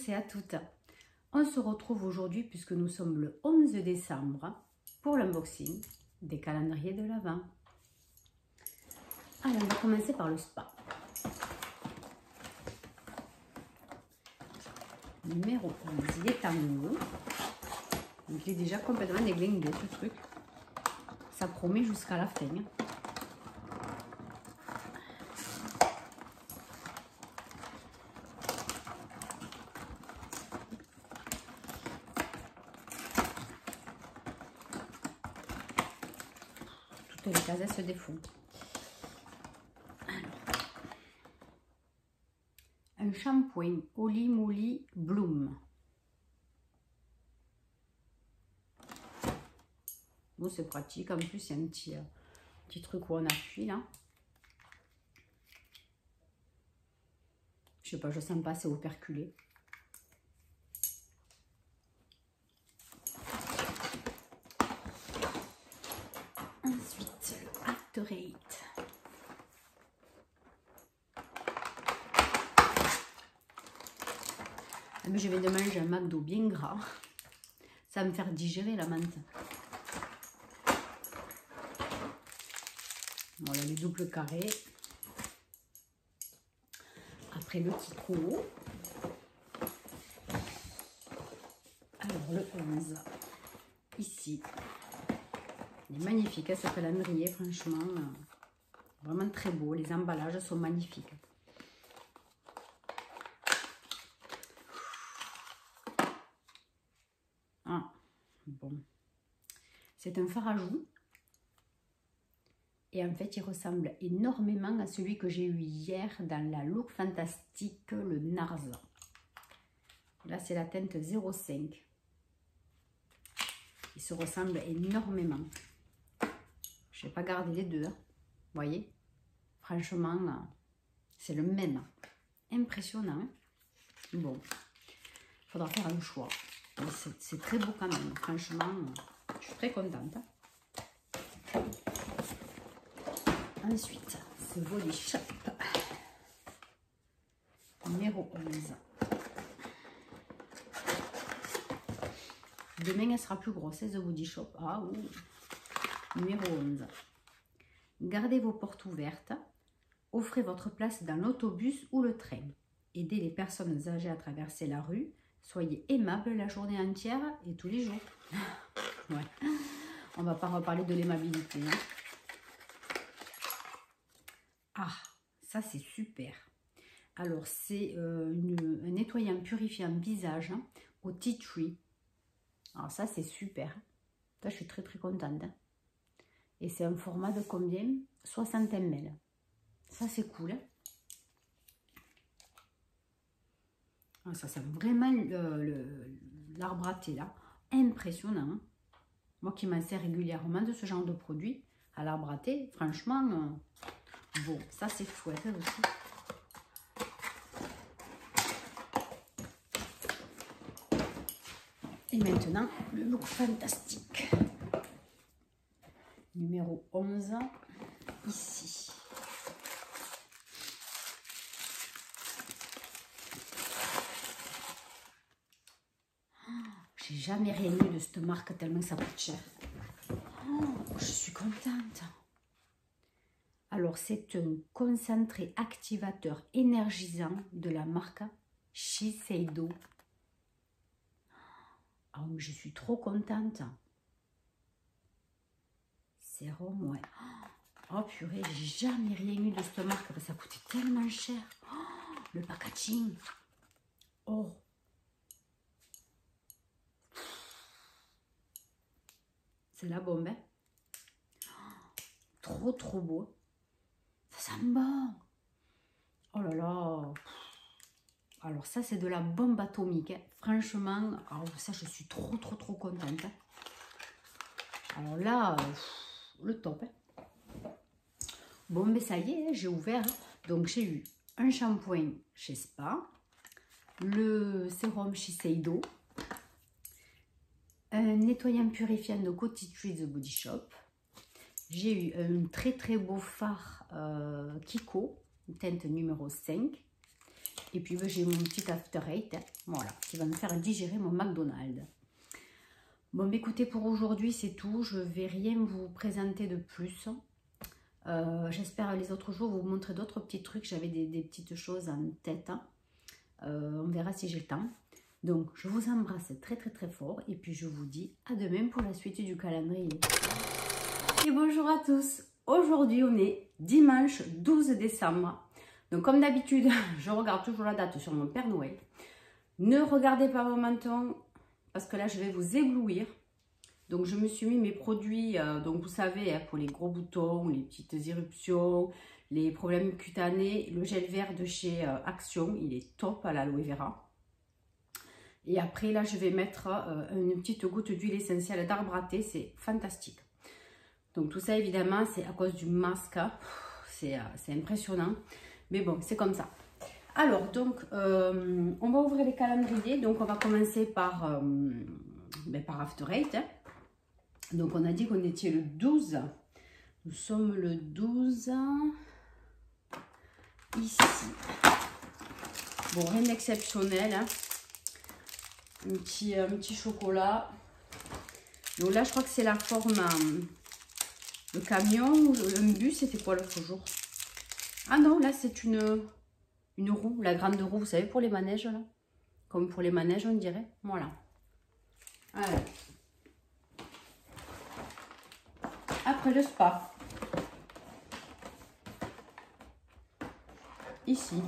tous et à toutes. On se retrouve aujourd'hui puisque nous sommes le 11 décembre pour l'unboxing des calendriers de l'Avent. Alors, on va commencer par le spa. Numéro 11, il est en haut. Donc, il est déjà complètement déglingué ce truc. Ça promet jusqu'à la fin. Toutes les cases se défont. Alors, un shampoing Holy Moly Bloom. Bon, c'est pratique. En plus, il y a un petit truc où on appuie là. Je sais pas, je sens pas, c'est operculé. Ensuite, le Actorate. Mais je vais de manger un McDo bien gras. Ça va me faire digérer la menthe. Voilà les doubles carrés. Après le petit trou. Alors le 11. Ici. Il est magnifique ce calendrier, franchement. Vraiment très beau. Les emballages sont magnifiques. Ah, bon. C'est un fard à joues. Et en fait, il ressemble énormément à celui que j'ai eu hier dans la Look Fantastique, le Nars. Là, c'est la teinte 05. Il se ressemble énormément. Je n'ai pas gardé les deux. Hein. Vous voyez? Franchement, c'est le même. Impressionnant. Hein. Bon, il faudra faire un choix. C'est très beau quand même. Franchement, je suis très contente. Ensuite, ce Body Shop numéro 11. Demain, elle sera plus grosse, c'est The Body Shop. Ah, ouh. Numéro 11. Gardez vos portes ouvertes. Offrez votre place dans l'autobus ou le train. Aidez les personnes âgées à traverser la rue. Soyez aimables la journée entière et tous les jours. Ouais. On ne va pas reparler de l'aimabilité. Hein. Ah, ça c'est super. Alors, c'est un nettoyant purifiant visage hein, au tea tree. Alors ça c'est super. Ça, je suis très très contente. Hein. Et c'est un format de combien? 60 ml. Ça c'est cool. Hein. Ah, ça sent vraiment l'arbre à thé là. Impressionnant. Hein. Moi qui m'en sers régulièrement de ce genre de produit à l'arbre à thé, franchement... Bon, ça c'est chouette aussi. Et maintenant, le Look Fantastique. Numéro 11, ici. Oh, j'ai jamais rien eu de cette marque tellement ça coûte cher. Oh, je suis contente. Alors, c'est un concentré activateur énergisant de la marque Shiseido. Ah, mais je suis trop contente. Sérum, ouais. Oh, purée, j'ai jamais rien eu de cette marque. Ça coûtait tellement cher. Oh, le packaging. Oh. C'est la bombe, hein? Trop, trop beau. Ça sent bon. Oh là là. Alors ça, c'est de la bombe atomique. Hein. Franchement, alors ça, je suis trop, trop, trop contente. Hein. Alors là, le top. Hein. Bon, mais ça y est, hein, j'ai ouvert. Hein. Donc, j'ai eu un shampoing chez Spa, le sérum Shiseido, un nettoyant purifiant de Coty Tree The Body Shop. J'ai eu un très très beau fard Kiko, teinte numéro 5. Et puis ben, j'ai mon petit After Eight, voilà, qui va me faire digérer mon McDonald's. Bon, écoutez, pour aujourd'hui, c'est tout. Je ne vais rien vous présenter de plus. J'espère les autres jours vous montrer d'autres petits trucs. J'avais des petites choses en tête. On verra si j'ai le temps. Donc, je vous embrasse très très très fort. Et puis, je vous dis à demain pour la suite du calendrier. Et bonjour à tous. Aujourd'hui, on est dimanche 12 décembre. Donc, comme d'habitude, je regarde toujours la date sur mon Père Noël. Ne regardez pas vos menton parce que là, je vais vous éblouir. Donc, je me suis mis mes produits, donc vous savez, pour les gros boutons, les petites éruptions, les problèmes cutanés. Le gel vert de chez Action, il est top à l'aloe vera. Et après, là, je vais mettre une petite goutte d'huile essentielle d'arbre à thé. C'est fantastique. Donc, tout ça, évidemment, c'est à cause du masque. C'est impressionnant. Mais bon, c'est comme ça. Alors, donc, on va ouvrir les calendriers. Donc, on va commencer par After Eight. Hein. Donc, on a dit qu'on était le 12. Nous sommes le 12. Ici. Bon, rien d'exceptionnel. Hein. Un petit chocolat. Donc là, je crois que c'est la forme... le camion ou le bus, c'était quoi l'autre jour? Ah non, là, c'est une roue. La grande roue, vous savez, pour les manèges, là. Comme pour les manèges, on dirait. Voilà. Allez. Après le spa. Ici.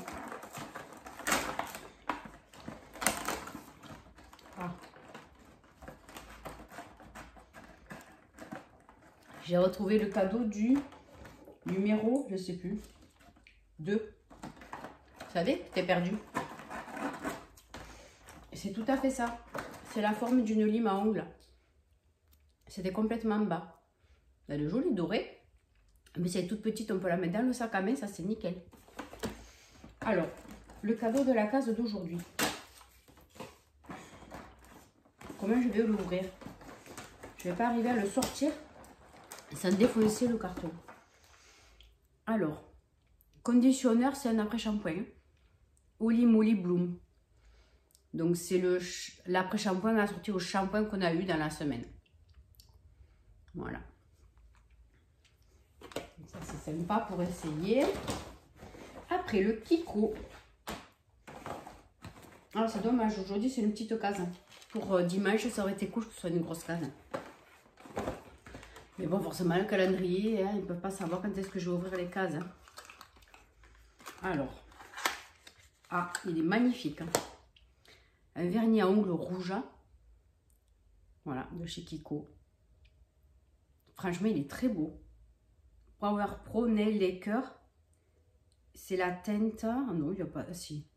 Ah. J'ai retrouvé le cadeau du numéro, je sais plus, 2. Vous savez, c'était perdu. C'est tout à fait ça. C'est la forme d'une lime à ongles. C'était complètement bas. Elle est jolie, dorée. Mais si elle est toute petite, on peut la mettre dans le sac à main, ça c'est nickel. Alors, le cadeau de la case d'aujourd'hui. Comment je vais l'ouvrir? Je ne vais pas arriver à le sortir sans défoncer le carton. Alors, conditionneur, c'est un après-shampoing. Holy Moly Bloom. Donc, c'est l'après-shampoing assorti au shampoing qu'on a eu dans la semaine. Voilà. Ça, c'est sympa pour essayer. Après, le Kiko. Ah, c'est dommage. Aujourd'hui, c'est une petite case. Pour dimanche, ça aurait été cool que ce soit une grosse case. Mais bon, forcément, le calendrier, hein, ils ne peuvent pas savoir quand est-ce que je vais ouvrir les cases. Hein. Alors. Ah, il est magnifique. Hein. Un vernis à ongles rouge. Voilà, de chez Kiko. Franchement, il est très beau. Power Pro Nail Lacquer. C'est la teinte... Ah non, il n'y a pas... Si.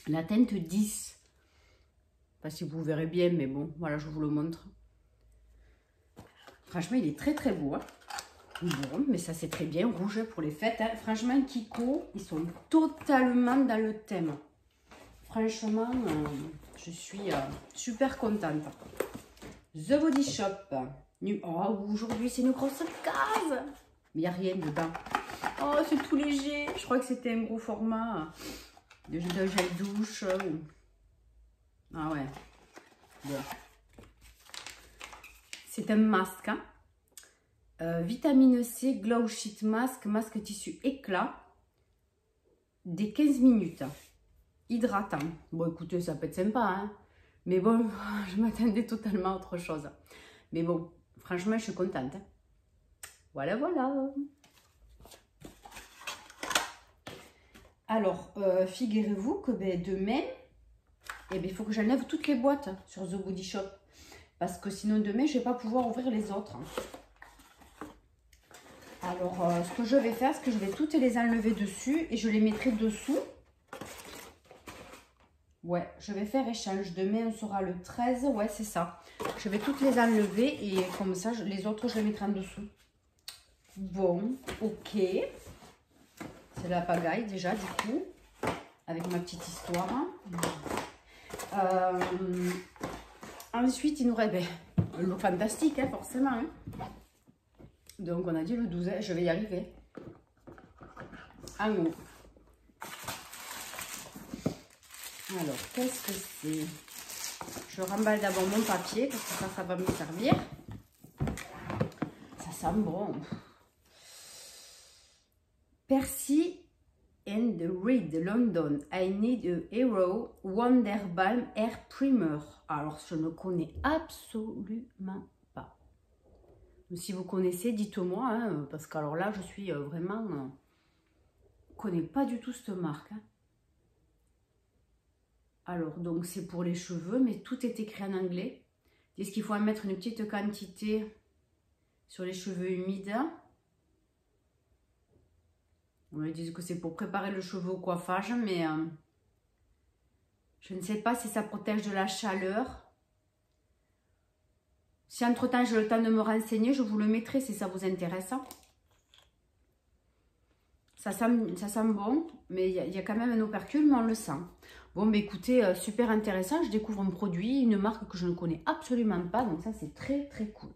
La teinte 10. Je ne sais pas si vous verrez bien, mais bon, voilà, je vous le montre. Franchement, il est très très beau. Hein. Bon, mais ça c'est très bien, rouge pour les fêtes. Hein. Franchement, Kiko, ils sont totalement dans le thème. Franchement, je suis super contente. The Body Shop. Oh, aujourd'hui, c'est une grosse case. Mais il n'y a rien dedans. Oh, c'est tout léger. Je crois que c'était un gros format de gel douche. Ah ouais. Bon. C'est un masque. Hein. Vitamine C, Glow Sheet Mask, masque tissu éclat. Des 15 minutes. Hydratant. Bon, écoutez, ça peut être sympa. Hein. Mais bon, je m'attendais totalement à autre chose. Mais bon, franchement, je suis contente. Hein. Voilà, voilà. Alors, figurez-vous que demain, il faut que j'enlève toutes les boîtes sur The Body Shop. Parce que sinon, demain, je ne vais pas pouvoir ouvrir les autres. Alors, ce que je vais faire, c'est que je vais toutes les enlever dessus et je les mettrai dessous. Ouais, je vais faire échange. Demain, on sera le 13. Ouais, c'est ça. Je vais toutes les enlever et comme ça, les autres, je les mettrai en dessous. Bon, ok. C'est la pagaille déjà, du coup. Avec ma petite histoire. Ensuite, il nous reste le fantastique, hein, forcément. Hein. Donc, on a dit le 12. Je vais y arriver. En haut. Alors, qu'est-ce que c'est? Je remballe d'abord mon papier parce que ça va me servir. Ça sent bon. Percy and Reed London. I need a hero. Wonderbalm Air Primer. Alors, je ne connais absolument pas. Mais si vous connaissez, dites-moi. Hein, parce qu'alors là, je suis vraiment... je ne connais pas du tout cette marque. Hein. Alors, donc, c'est pour les cheveux, mais tout est écrit en anglais. Ils disent qu'il faut en mettre une petite quantité sur les cheveux humides. Ils disent que c'est pour préparer le cheveu au coiffage, mais je ne sais pas si ça protège de la chaleur. Si entre-temps j'ai le temps de me renseigner, je vous le mettrai si ça vous intéresse. Ça sent bon, mais il y a quand même un opercule, mais on le sent. Bon, mais écoutez, super intéressant. Je découvre un produit, une marque que je ne connais absolument pas. Donc ça, c'est très, très cool.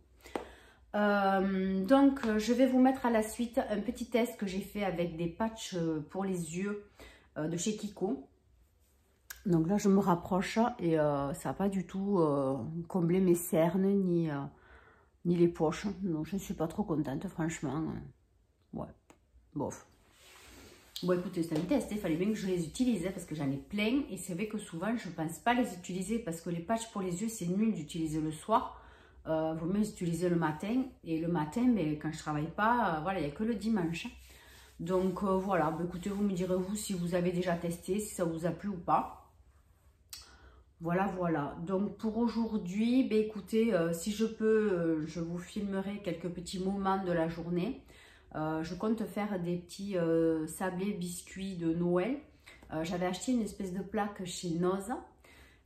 Donc, je vais vous mettre à la suite un petit test que j'ai fait avec des patchs pour les yeux de chez Kiko. Donc là, je me rapproche et ça n'a pas du tout comblé mes cernes ni les poches. Donc, je ne suis pas trop contente, franchement. Ouais, bof. Bon, écoutez, c'est un test, il fallait bien que je les utilise parce que j'en ai plein. Et c'est vrai que souvent, je ne pense pas les utiliser parce que les patchs pour les yeux, c'est nul d'utiliser le soir. Vaut mieux les utiliser le matin. Et le matin, mais quand je ne travaille pas, voilà, il n'y a que le dimanche. Donc voilà, bah, écoutez, vous me direz vous si vous avez déjà testé, si ça vous a plu ou pas. Voilà, voilà. Donc pour aujourd'hui, bah, écoutez, si je peux, je vous filmerai quelques petits moments de la journée. Je compte faire des petits sablés biscuits de Noël. J'avais acheté une espèce de plaque chez Noz.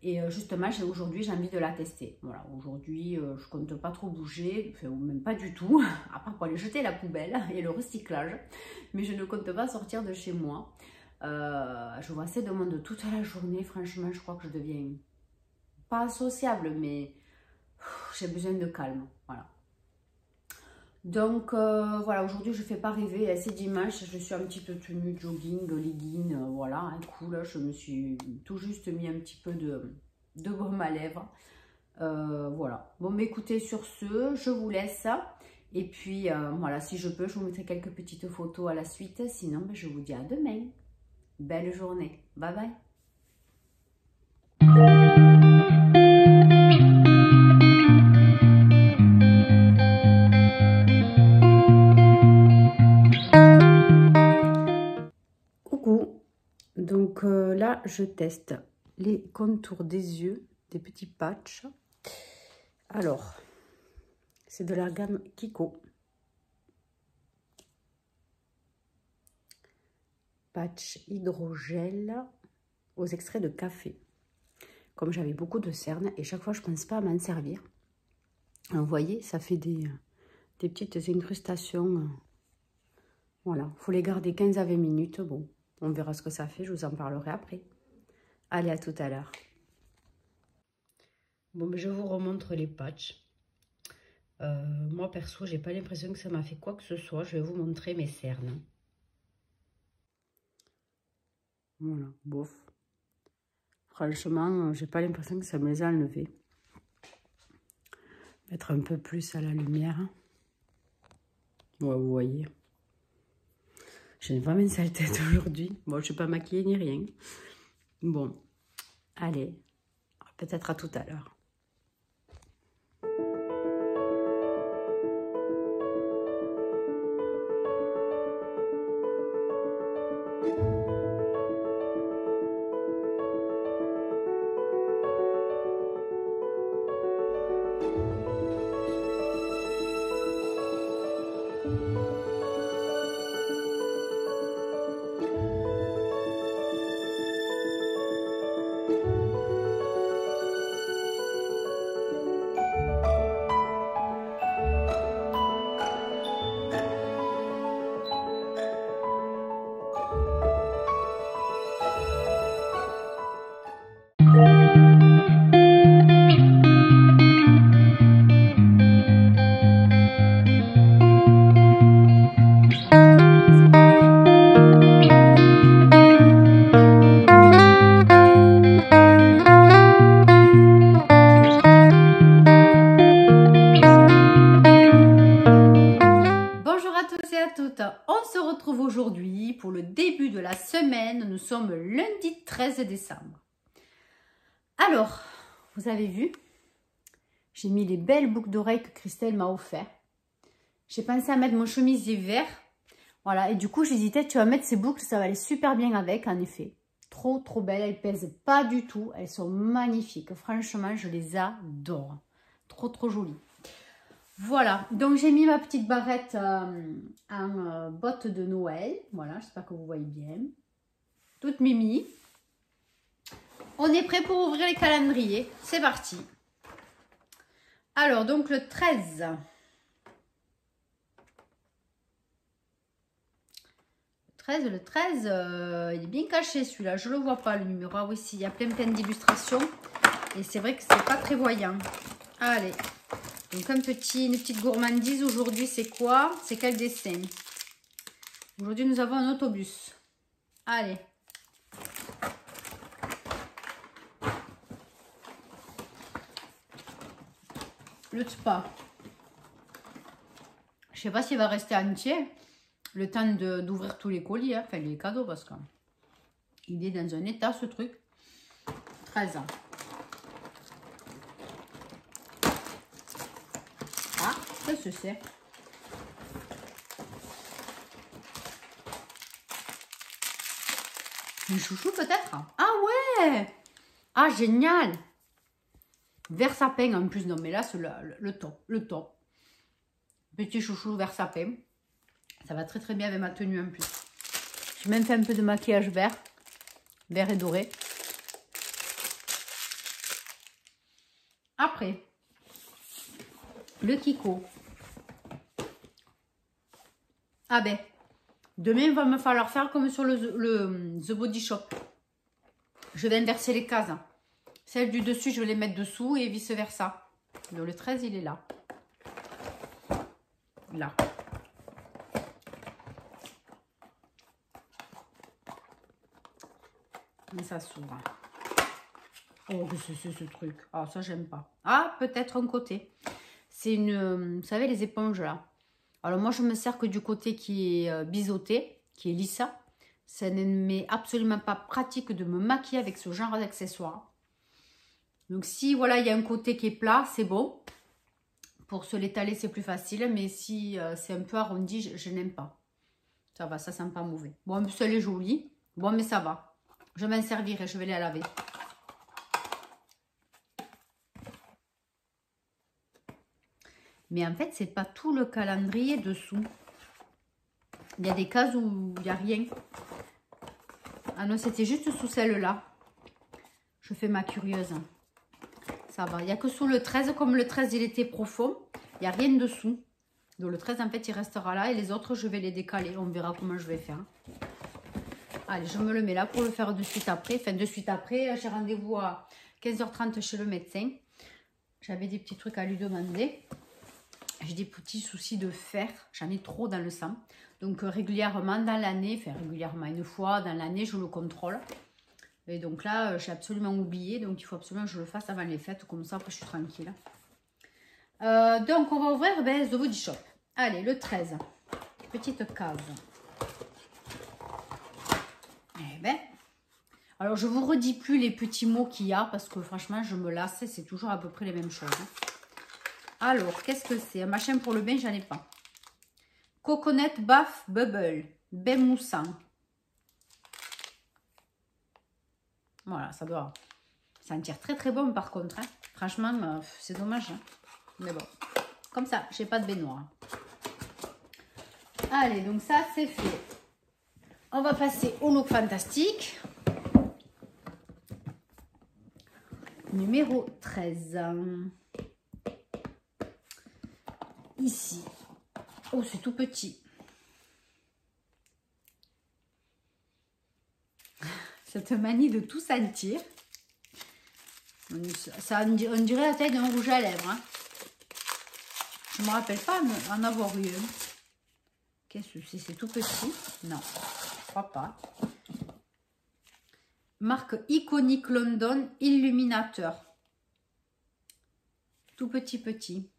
Et justement, aujourd'hui, j'ai envie de la tester. Voilà, aujourd'hui, je compte pas trop bouger, enfin, ou même pas du tout, à part pour aller jeter la poubelle et le recyclage. Mais je ne compte pas sortir de chez moi. Je vois assez de monde toute la journée. Franchement, je crois que je deviens pas sociable, mais j'ai besoin de calme. Voilà. Donc voilà, aujourd'hui je ne fais pas rêver, c'est dimanche, je suis un petit peu tenue jogging, legging, voilà, hein, cool, je me suis tout juste mis un petit peu de baume à lèvres, voilà. Bon, mais écoutez, sur ce, je vous laisse, et puis voilà, si je peux, je vous mettrai quelques petites photos à la suite, sinon ben, je vous dis à demain, belle journée, bye bye. Donc là, je teste les contours des yeux, des petits patchs. Alors, c'est de la gamme Kiko. Patch hydrogel aux extraits de café. Comme j'avais beaucoup de cernes et chaque fois, je ne pense pas à m'en servir. Alors, vous voyez, ça fait des petites incrustations. Voilà, il faut les garder 15 à 20 minutes. Bon, on verra ce que ça fait, je vous en parlerai après. Allez, à tout à l'heure. Bon, mais je vous remontre les patchs. Moi, perso, j'ai pas l'impression que ça m'a fait quoi que ce soit. Je vais vous montrer mes cernes. Voilà, bof. Franchement, j'ai pas l'impression que ça me les a enlevés. Mettre un peu plus à la lumière. Ouais, vous voyez. J'ai vraiment une sale tête aujourd'hui. Bon, je suis pas maquillée ni rien. Bon, allez. Peut-être à tout à l'heure. aujourd'hui pour le début de la semaine. Nous sommes lundi 13 décembre. Alors, vous avez vu, j'ai mis les belles boucles d'oreilles que Christelle m'a offert. J'ai pensé à mettre mon chemisier vert. Voilà, et du coup, j'hésitais, tu vas mettre ces boucles, ça va aller super bien avec, en effet. Trop, trop belles, elles pèsent pas du tout. Elles sont magnifiques. Franchement, je les adore. Trop, trop jolies. Voilà, donc j'ai mis ma petite barrette en botte de Noël. Voilà, j'espère que vous voyez bien. Toute mimi. On est prêt pour ouvrir les calendriers. C'est parti. Alors, donc le 13. Le 13, il est bien caché celui-là. Je ne le vois pas le numéro. Ah oui, si, il y a plein d'illustrations. Et c'est vrai que c'est pas très voyant. Allez. Donc une petite gourmandise aujourd'hui, c'est quoi? C'est quel dessin? Aujourd'hui, nous avons un autobus. Allez. Le spa. Je sais pas s'il va rester entier. Le temps d'ouvrir tous les colis, hein, enfin les cadeaux, parce qu'il est dans un état ce truc. 13 ans. Ah, qu'est-ce que c'est? Un chouchou peut-être? Ah ouais! Ah génial! Vert sapin en plus, non mais là c'est le ton. Petit chouchou vert sapin. Ça va très très bien avec ma tenue en plus. J'ai même fait un peu de maquillage vert et doré. Après, le Kiko. Ah ben, demain il va me falloir faire comme sur le The Body Shop. Je vais inverser les cases. Celle du dessus, je vais les mettre dessous et vice versa. Donc le 13, il est là. Là. Et ça s'ouvre. Oh, que c'est ce truc. Ah, ça, j'aime pas. Ah, peut-être un côté. C'est une... Vous savez, les éponges, là. Alors, moi, je me sers que du côté qui est biseauté, qui est lissa. Ça ne m'est absolument pas pratique de me maquiller avec ce genre d'accessoires. Donc, si, voilà, il y a un côté qui est plat, c'est bon. Pour se l'étaler, c'est plus facile. Mais si c'est un peu arrondi, je n'aime pas. Ça va, ça sent pas mauvais. Bon, en plus, elle est jolie. Bon, mais ça va. Je m'en servirai, je vais les laver. Mais en fait, c'est pas tout le calendrier dessous. Il y a des cases où il n'y a rien. Ah non, c'était juste sous celle-là. Je fais ma curieuse. Ça va. Il n'y a que sous le 13. Comme le 13, il était profond, il n'y a rien dessous. Donc le 13, en fait, il restera là. Et les autres, je vais les décaler. On verra comment je vais faire. Allez, je me le mets là pour le faire de suite après. Enfin, de suite après, j'ai rendez-vous à 15h30 chez le médecin. J'avais des petits trucs à lui demander. J'ai des petits soucis de fer. J'en ai trop dans le sang. Donc, régulièrement dans l'année, enfin régulièrement, une fois dans l'année, je le contrôle. Et donc là, j'ai absolument oublié. Donc, il faut absolument que je le fasse avant les fêtes. Comme ça, après, je suis tranquille. Donc, on va ouvrir The Body Shop. Allez, le 13. Petite case. Eh ben, alors je vous redis plus les petits mots qu'il y a parce que franchement je me lasse, c'est toujours à peu près les mêmes choses. Alors, qu'est-ce que c'est? Un machin pour le bain, j'en ai pas. Coconut Bath Bubble, bain moussant. Voilà, ça doit sentir très très bon par contre. Hein. Franchement, c'est dommage. Hein. Mais bon, comme ça, j'ai pas de baignoire. Allez, donc ça c'est fait. On va passer au look fantastique. Numéro 13. Ici. Oh, c'est tout petit. Cette manie de tout sentir. Ça, on dirait la taille d'un rouge à lèvres. Hein. Je ne me rappelle pas en avoir eu un. Qu'est-ce que c'est? C'est tout petit? Non, je crois pas. Marque Iconic London Illuminateur. Tout petit.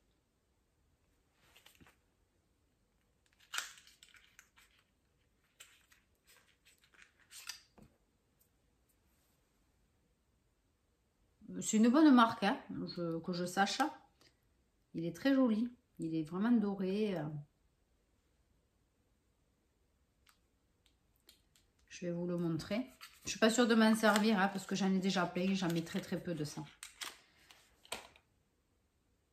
C'est une bonne marque, hein, que je sache. Il est très joli. Il est vraiment doré. Je vais vous le montrer. Je suis pas sûre de m'en servir, hein, parce que j'en ai déjà plein. J'en mets très très peu de ça.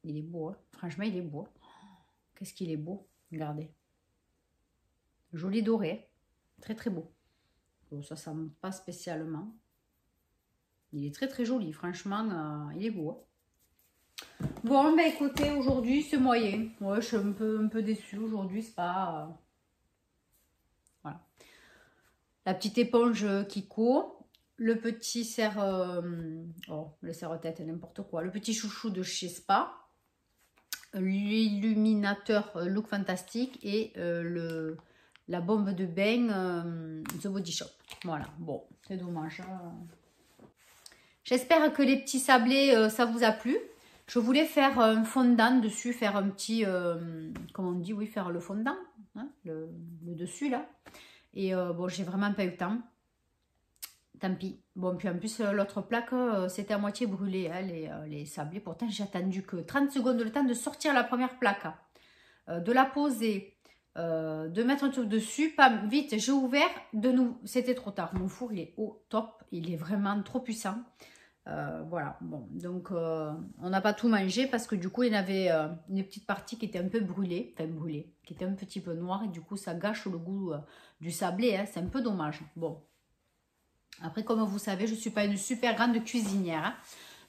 Il est beau, hein. Franchement, il est beau. Qu'est-ce qu'il est beau. Regardez. Joli doré. Très très beau. Bon, ça sent pas spécialement. Il est très très joli. Franchement, il est beau. Bon, ben écoutez, aujourd'hui, c'est moyen. Ouais, je suis un peu déçue. Aujourd'hui, c'est pas... Voilà. La petite éponge Kiko. Le petit oh, le serre-tête, n'importe quoi. Le petit chouchou de chez Spa. L'illuminateur Look Fantastique. Et la bombe de bain The Body Shop. Voilà. Bon, c'est dommage. J'espère que les petits sablés, ça vous a plu. Je voulais faire un fondant dessus, faire un petit, comment on dit, oui, faire le fondant, hein, le dessus là. Et bon, j'ai vraiment pas eu le temps. Tant pis. Bon, puis en plus, l'autre plaque, c'était à moitié brûlé, hein, les sablés. Pourtant, j'ai attendu que 30 secondes le temps de sortir la première plaque, de la poser, de mettre un truc dessus. Pas vite, j'ai ouvert, de nouveau, c'était trop tard. Mon four, il est au top, il est vraiment trop puissant. Voilà, bon, donc on n'a pas tout mangé parce que du coup il y en avait une petite partie qui était un peu brûlée, enfin brûlée, qui était un petit peu noire et du coup ça gâche le goût du sablé, hein, c'est un peu dommage. Bon, après comme vous savez, je ne suis pas une super grande cuisinière, hein,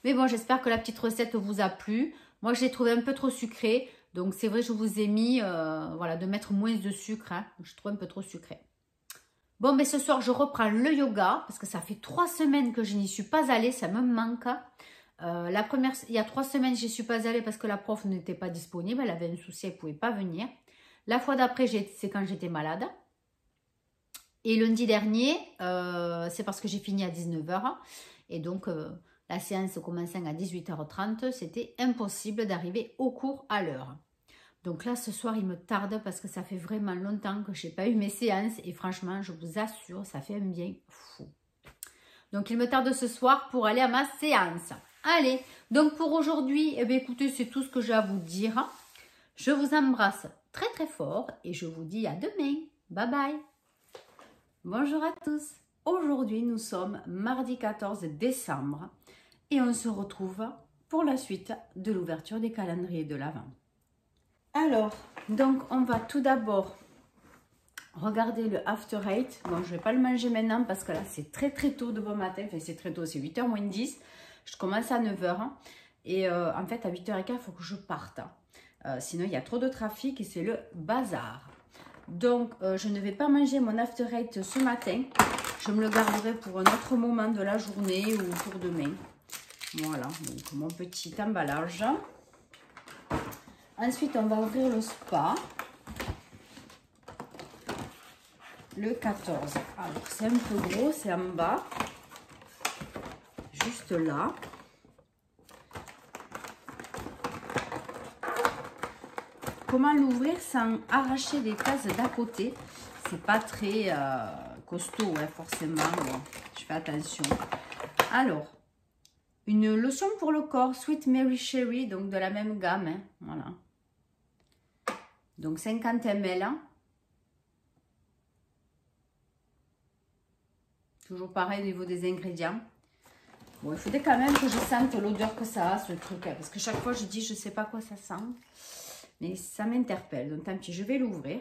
mais bon, j'espère que la petite recette vous a plu. Moi je l'ai trouvé un peu trop sucré, donc c'est vrai je vous ai mis voilà, de mettre moins de sucre, hein, je trouve un peu trop sucré. Bon, mais ce soir, je reprends le yoga parce que ça fait 3 semaines que je n'y suis pas allée. Ça me manque. Il y a 3 semaines, je n'y suis pas allée parce que la prof n'était pas disponible. Elle avait un souci, elle ne pouvait pas venir. La fois d'après, c'est quand j'étais malade. Et lundi dernier, c'est parce que j'ai fini à 19 h. Et donc, la séance commençant à 18 h 30, c'était impossible d'arriver au cours à l'heure. Donc là, ce soir, il me tarde parce que ça fait vraiment longtemps que je n'ai pas eu mes séances. Et franchement, je vous assure, ça fait un bien fou. Donc, il me tarde ce soir pour aller à ma séance. Allez, donc pour aujourd'hui, eh bien, écoutez, c'est tout ce que j'ai à vous dire. Je vous embrasse très très fort et je vous dis à demain. Bye bye. Bonjour à tous. Aujourd'hui, nous sommes mardi 14 décembre et on se retrouve pour la suite de l'ouverture des calendriers de l'Avent. Alors, donc on va tout d'abord regarder le After Eight. Bon, je ne vais pas le manger maintenant parce que là, c'est très très tôt de bon matin. Enfin, c'est très tôt, c'est 8 h moins 10. Je commence à 9 h. Et en fait, à 8 h 15, il faut que je parte. Sinon, il y a trop de trafic et c'est le bazar. Donc, je ne vais pas manger mon After Eight ce matin. Je me le garderai pour un autre moment de la journée ou pour demain. Voilà, donc mon petit emballage. Ensuite, on va ouvrir le Spa. Le 14. Alors, c'est un peu gros, c'est en bas. Juste là. Comment l'ouvrir sans arracher les cases d'à côté? C'est pas très costaud, ouais, forcément. Bon, je fais attention. Alors, une lotion pour le corps, Sweet Mary Cherry, donc de la même gamme. Hein, voilà. Donc 50 ml. Toujours pareil au niveau des ingrédients. Bon, il faudrait quand même que je sente l'odeur que ça a, ce truc. Parce que chaque fois, je dis, je sais pas quoi ça sent. Mais ça m'interpelle. Donc, tant pis, je vais l'ouvrir.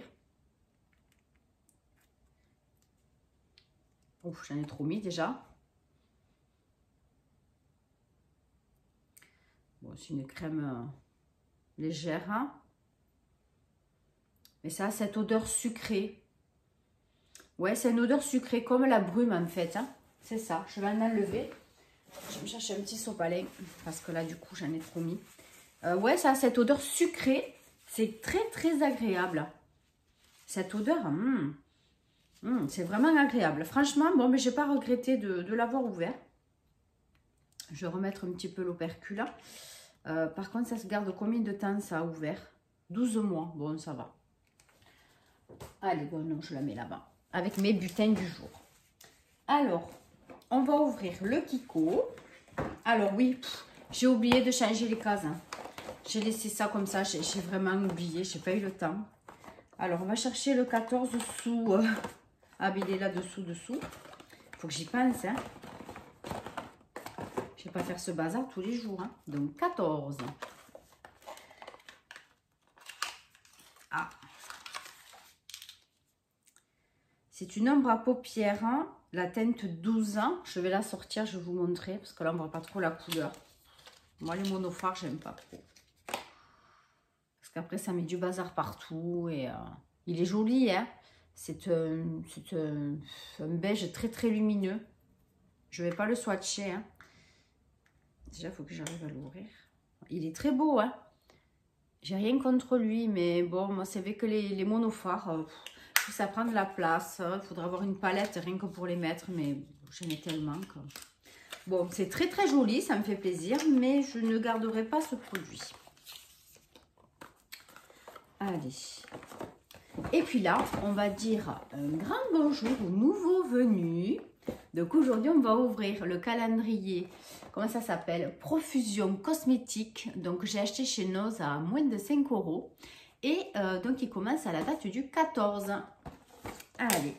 Ouf, j'en ai trop mis déjà. Bon, c'est une crème légère. Hein. Mais ça a cette odeur sucrée. Ouais, c'est une odeur sucrée, comme la brume en fait. Hein. C'est ça, je vais en enlever. Je vais me chercher un petit sopalin, parce que là, du coup, j'en ai trop mis. Ouais, ça a cette odeur sucrée. C'est très, très agréable. Cette odeur, c'est vraiment agréable. Franchement, bon, mais je n'ai pas regretté de l'avoir ouvert. Je vais remettre un petit peu l'opercule. Par contre, ça se garde combien de temps, ça a ouvert? 12 mois. Bon, ça va. Allez, bon, non, je la mets là-bas. Avec mes butins du jour. Alors, on va ouvrir le Kiko. Alors oui, j'ai oublié de changer les cases. Hein. J'ai laissé ça comme ça, j'ai vraiment oublié, j'ai pas eu le temps. Alors, on va chercher le 14 sous. Ah, il est là dessous. Faut que j'y pense. Hein. Je vais pas faire ce bazar tous les jours. Hein. Donc, 14. Ah. C'est une ombre à paupières. Hein. La teinte 12 ans. Je vais la sortir, je vais vous montrer. Parce que là, on voit pas trop la couleur. Moi, les monophares, j'aime pas trop. Parce qu'après, ça met du bazar partout. Et il est joli, hein. C'est un beige très, très lumineux. Je vais pas le swatcher, hein. Déjà, il faut que j'arrive à l'ouvrir. Il est très beau, hein. J'ai rien contre lui, mais bon, moi, c'est vrai que les monophares, ça prend de la place. Il faudra avoir une palette rien que pour les mettre, mais j'en ai tellement que... Bon, c'est très très joli, ça me fait plaisir, mais je ne garderai pas ce produit. Allez. Et puis là, on va dire un grand bonjour aux nouveaux venus. Donc aujourd'hui, on va ouvrir le calendrier, comment ça s'appelle? Profusion cosmétique. Donc j'ai acheté chez Noz à moins de 5 €. Et donc il commence à la date du 14. Allez.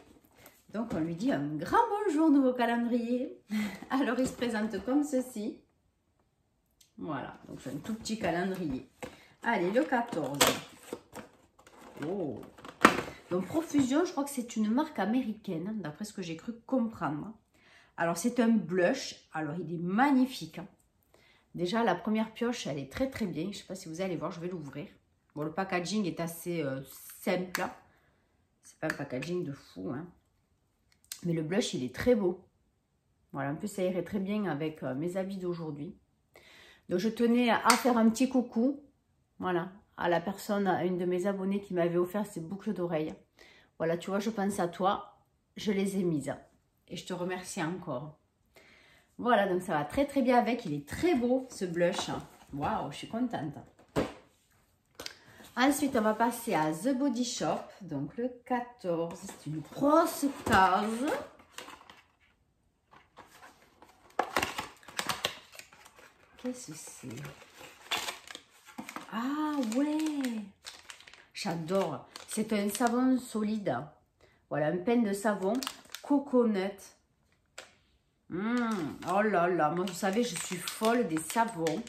Donc, on lui dit un grand bonjour, nouveau calendrier. Alors, il se présente comme ceci. Voilà, donc c'est un tout petit calendrier. Allez, le 14. Oh. Donc, Profusion, je crois que c'est une marque américaine, d'après ce que j'ai cru comprendre. Alors, c'est un blush. Alors, il est magnifique. Hein. Déjà, la première pioche, elle est très, très bien. Je ne sais pas si vous allez voir, je vais l'ouvrir. Bon, le packaging est assez simple. C'est pas un packaging de fou, hein. Mais le blush, il est très beau. Voilà, un peu ça irait très bien avec mes habits d'aujourd'hui. Donc, je tenais à faire un petit coucou. Voilà, à la personne, à une de mes abonnées qui m'avait offert ces boucles d'oreilles. Voilà, tu vois, je pense à toi. Je les ai mises. Et je te remercie encore. Voilà, donc ça va très très bien avec. Il est très beau, ce blush. Waouh, je suis contente. Ensuite, on va passer à The Body Shop. Donc, le 14. C'est une grosse case. Qu'est-ce que c'est? Ah, ouais. J'adore. C'est un savon solide. Voilà, un pain de savon coconut. Oh là là. Moi, vous savez, je suis folle des savons.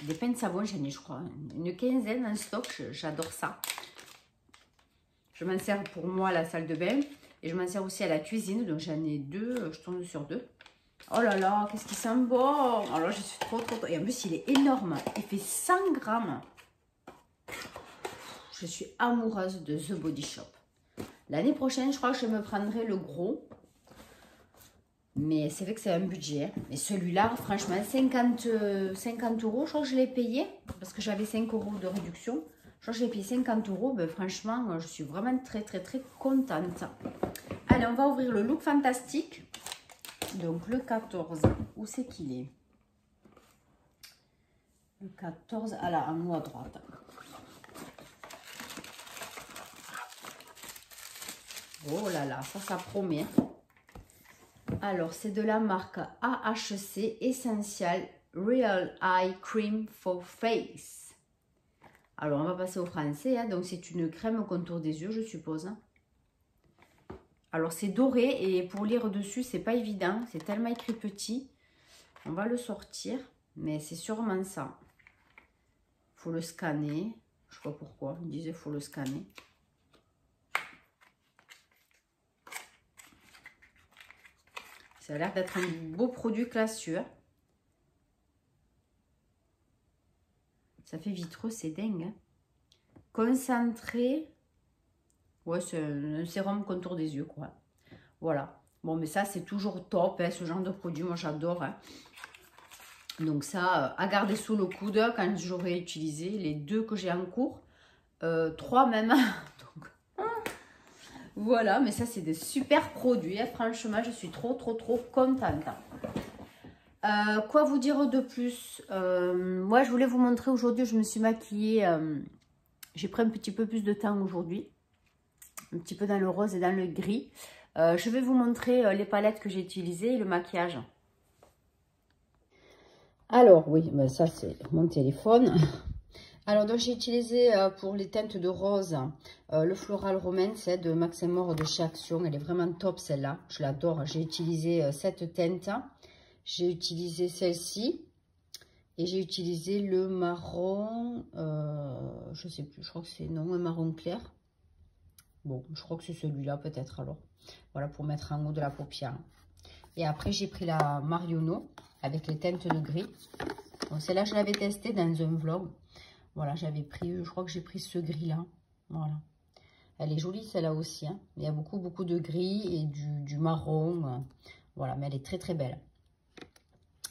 Des pains de savon, j'en ai, je crois, une quinzaine en stock. J'adore ça. Je m'en sers pour moi à la salle de bain. Et je m'en sers aussi à la cuisine. Donc, j'en ai 2. Je tourne sur 2. Oh là là, qu'est-ce qui sent bon. Alors, je suis trop. Et en plus, il est énorme. Il fait 100 grammes. Je suis amoureuse de The Body Shop. L'année prochaine, je crois que je me prendrai le gros. Mais c'est vrai que c'est un budget. Et celui-là, franchement, 50 €, je crois que je l'ai payé. Parce que j'avais 5 € de réduction. Je crois que je l'ai payé 50 €. Ben, franchement, je suis vraiment très, très, très contente. Allez, on va ouvrir le Look Fantastique. Donc, le 14. Où c'est qu'il est? Le 14, ah là, en haut à droite. Oh là là, ça promet. Alors, c'est de la marque AHC Essential Real Eye Cream for Face. Alors, on va passer au français. Hein. Donc, c'est une crème contour des yeux, je suppose. Alors, c'est doré et pour lire dessus, c'est pas évident. C'est tellement écrit petit. On va le sortir, mais c'est sûrement ça. Faut le scanner. Je sais pas pourquoi. On disait faut le scanner. Ça a l'air d'être un beau produit classieux. Ça fait vitreux, c'est dingue. Hein. Concentré. Ouais, c'est un sérum contour des yeux, quoi. Voilà. Bon, mais ça, c'est toujours top, hein, ce genre de produit. Moi, j'adore. Hein. Donc ça, à garder sous le coude quand j'aurai utilisé les 2 que j'ai en cours. 3 même. Donc, voilà, mais ça, c'est des super produits. Hein. Franchement, je suis trop contente. Quoi vous dire de plus? Moi, je voulais vous montrer aujourd'hui, je me suis maquillée. J'ai pris un petit peu plus de temps aujourd'hui. Un petit peu dans le rose et dans le gris. Je vais vous montrer les palettes que j'ai utilisées et le maquillage. Alors, oui, ben ça, c'est mon téléphone. Alors, donc, j'ai utilisé pour les teintes de rose le Floral Romance de Maximor de chez Action. Elle est vraiment top, celle-là. Je l'adore. J'ai utilisé cette teinte. J'ai utilisé celle-ci. Et j'ai utilisé le marron. Je sais plus, je crois que c'est non, un marron clair. Bon, je crois que c'est celui-là, peut-être alors. Voilà, pour mettre en haut de la paupière. Et après, j'ai pris la Marionneau avec les teintes de gris. Donc, celle-là, je l'avais testée dans un vlog. Voilà, j'avais pris, je crois que j'ai pris ce gris-là. Voilà. Elle est jolie, celle-là aussi. Hein. Il y a beaucoup de gris et du marron. Voilà, mais elle est très, très belle.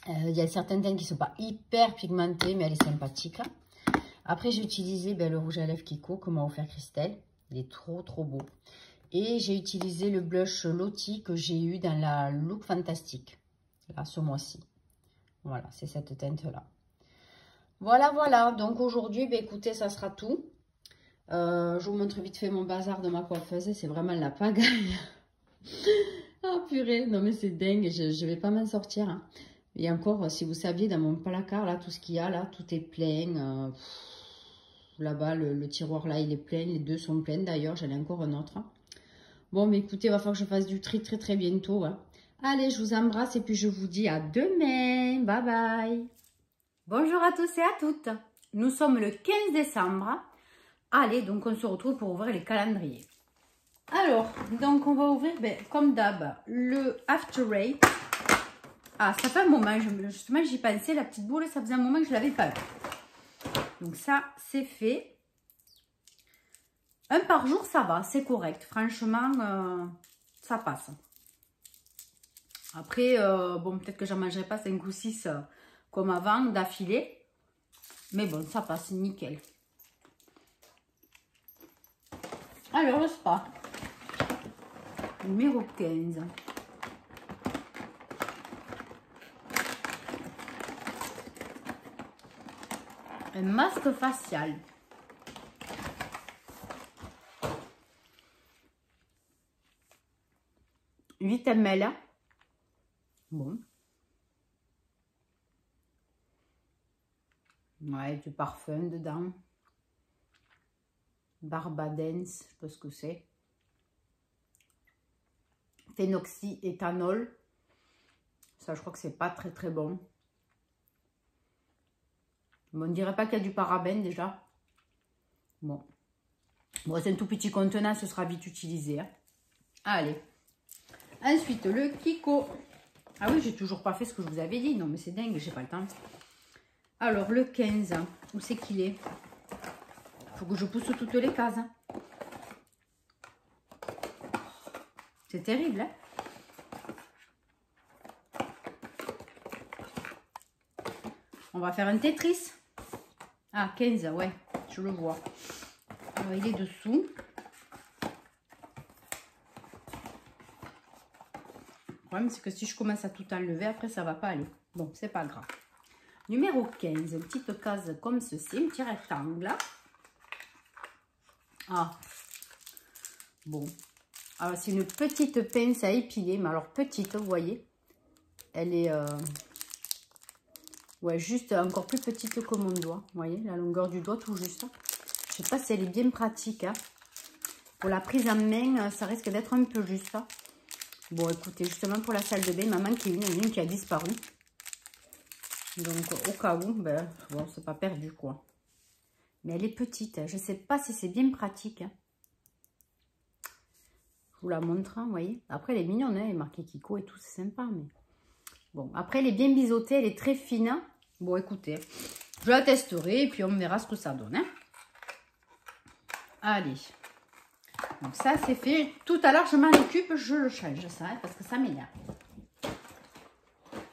Il y a certaines teintes qui ne sont pas hyper pigmentées, mais elle est sympathique. Après, j'ai utilisé le rouge à lèvres Kiko que m'a offert Christelle. Il est trop beau. Et j'ai utilisé le blush Lottie que j'ai eu dans la Look Fantastique. Là, ce mois-ci. Voilà, c'est cette teinte-là. Voilà. Donc aujourd'hui, écoutez, ça sera tout. Je vous montre vite fait mon bazar de ma coiffeuse. C'est vraiment la pagaille. Ah purée, non mais c'est dingue. Je vais pas m'en sortir. Hein. Et encore, si vous saviez, dans mon placard, là, tout ce qu'il y a, là, tout est plein. Là-bas, le tiroir, là, il est plein. Les deux sont pleins, d'ailleurs. J'en ai encore un autre. Bon, mais écoutez, il va falloir que je fasse du tri très bientôt. Hein. Allez, je vous embrasse et puis je vous dis à demain. Bye bye. Bonjour à tous et à toutes. Nous sommes le 15 décembre. Allez, donc on se retrouve pour ouvrir les calendriers. Alors, donc on va ouvrir, comme d'hab, le After Eight. Ah, ça fait un moment, justement j'y pensais, la petite boule, ça faisait un moment que je ne l'avais pas vu. Donc ça, c'est fait. Un par jour, ça va, c'est correct. Franchement, ça passe. Après, bon, peut-être que j'en mangerai pas 5 ou 6 comme avant, d'affilée. Mais bon, ça passe, nickel. Alors, le spa. Numéro 15. Un masque facial. « 8 ml. Bon. Ouais, du parfum dedans. Barbadance, je sais pas ce que c'est. Phénoxyéthanol. Ça, je crois que c'est pas très bon. On ne dirait pas qu'il y a du parabène déjà. Bon. Bon, c'est un tout petit contenant, ce sera vite utilisé. Hein. Allez. Ensuite, le Kiko. Ah oui, j'ai toujours pas fait ce que je vous avais dit. Non, mais c'est dingue, j'ai pas le temps. Alors, le 15. Où c'est qu'il est? Faut que je pousse toutes les cases. Hein. C'est terrible, hein? On va faire un Tetris. Ah, 15, ouais, je le vois. Alors, il est dessous. Le problème, c'est que si je commence à tout enlever, après, ça va pas aller. Bon, c'est pas grave. Numéro 15, une petite case comme ceci, un petit rectangle. Ah, bon. Alors, c'est une petite pince à épiler, mais alors petite, vous voyez. Elle est... ouais, juste encore plus petite que mon doigt. Vous voyez, la longueur du doigt, tout juste. Je sais pas si elle est bien pratique. Hein. Pour la prise en main, ça risque d'être un peu juste. Hein. Bon, écoutez, justement, pour la salle de bain, il m'a manqué une qui a disparu. Donc, au cas où, ben, bon, c'est pas perdu, quoi. Mais elle est petite. Je sais pas si c'est bien pratique. Hein. Je vous la montre, hein, vous voyez. Après, elle est mignonne, hein, elle est marquée Kiko et tout, c'est sympa, mais... Bon, après, elle est bien biseautée, elle est très fine. Hein. Bon, écoutez, je la testerai et puis on verra ce que ça donne. Hein. Allez. Donc ça, c'est fait. Tout à l'heure, je m'en occupe, je le change, ça, hein, parce que ça m'énerve.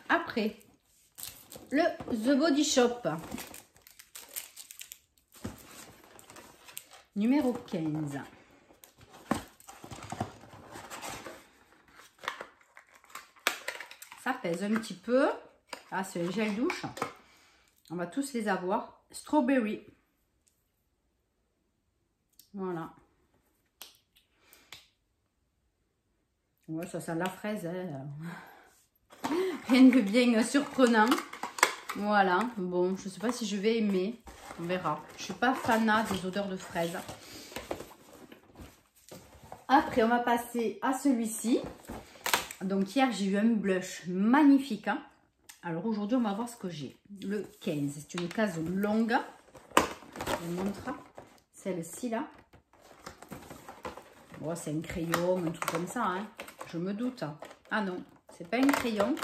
Après, le The Body Shop. Numéro 15. Ça pèse un petit peu. Ah, c'est un gel douche. On va tous les avoir. Strawberry. Voilà. Ouais, ça sent la fraise. Hein. Rien de bien surprenant. Voilà, bon, je sais pas si je vais aimer. On verra. Je suis pas fanat des odeurs de fraises. Après, on va passer à celui-ci. Donc, hier, j'ai eu un blush magnifique. Hein. Alors, aujourd'hui, on va voir ce que j'ai. Le 15. C'est une case longue. Je vous montre. Celle-ci, là. Bon, c'est un crayon, un truc comme ça. Hein. Je me doute. Ah non, c'est pas un crayon.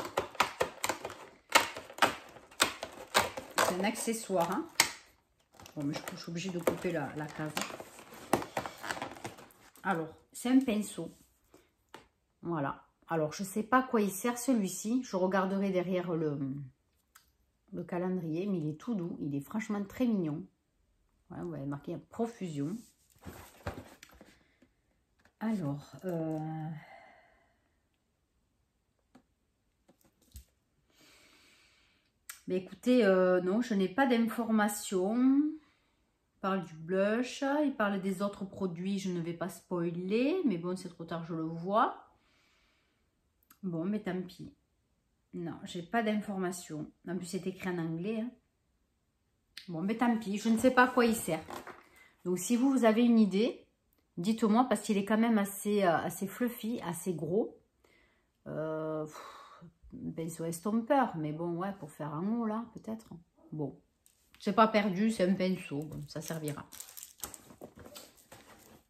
C'est un accessoire. Hein. Bon, mais je suis obligée de couper la case. Alors, c'est un pinceau. Voilà. Alors, je ne sais pas à quoi il sert celui-ci. Je regarderai derrière le calendrier, mais il est tout doux. Il est franchement très mignon. Voilà, vous voyez marqué profusion. Alors, mais écoutez, non, je n'ai pas d'informations. Il parle du blush, il parle des autres produits, je ne vais pas spoiler, mais bon, c'est trop tard, je le vois. Bon, mais tant pis. Non, j'ai pas d'informations. En plus, c'est écrit en anglais. Hein. Bon, mais tant pis, je ne sais pas à quoi il sert. Donc, si vous avez une idée, dites-moi, parce qu'il est quand même assez fluffy, assez gros. Pinceau estompeur, mais bon, ouais, pour faire un haut, là, peut-être. Bon, c'est pas perdu, c'est un pinceau, bon, ça servira.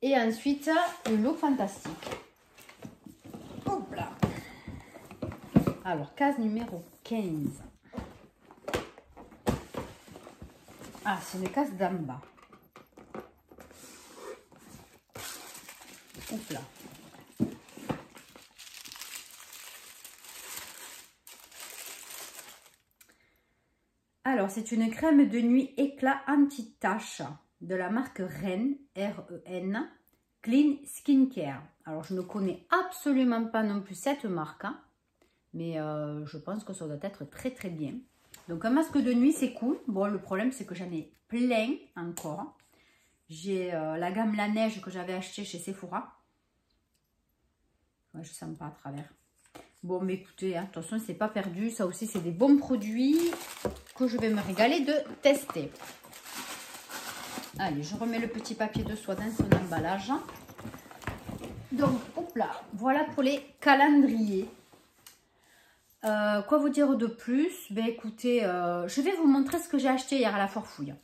Et ensuite, le lot fantastique. Hop là. Alors, case numéro 15. Ah, c'est une case d'en bas. Hop là. Alors, c'est une crème de nuit éclat anti-tache de la marque Ren, R-E-N, Clean Skincare. Alors, je ne connais absolument pas non plus cette marque, hein, mais je pense que ça doit être très très bien. Donc, un masque de nuit, c'est cool. Bon, le problème, c'est que j'en ai plein encore. J'ai la gamme La Neige que j'avais acheté chez Sephora. Ouais, je ne sens pas à travers. Bon, mais écoutez, hein, de toute façon, c'est pas perdu. Ça aussi, c'est des bons produits que je vais me régaler de tester. Allez, je remets le petit papier de soie dans son emballage. Donc, hop là, voilà pour les calendriers. Quoi vous dire de plus? Ben écoutez, je vais vous montrer ce que j'ai acheté hier à la foire fouille.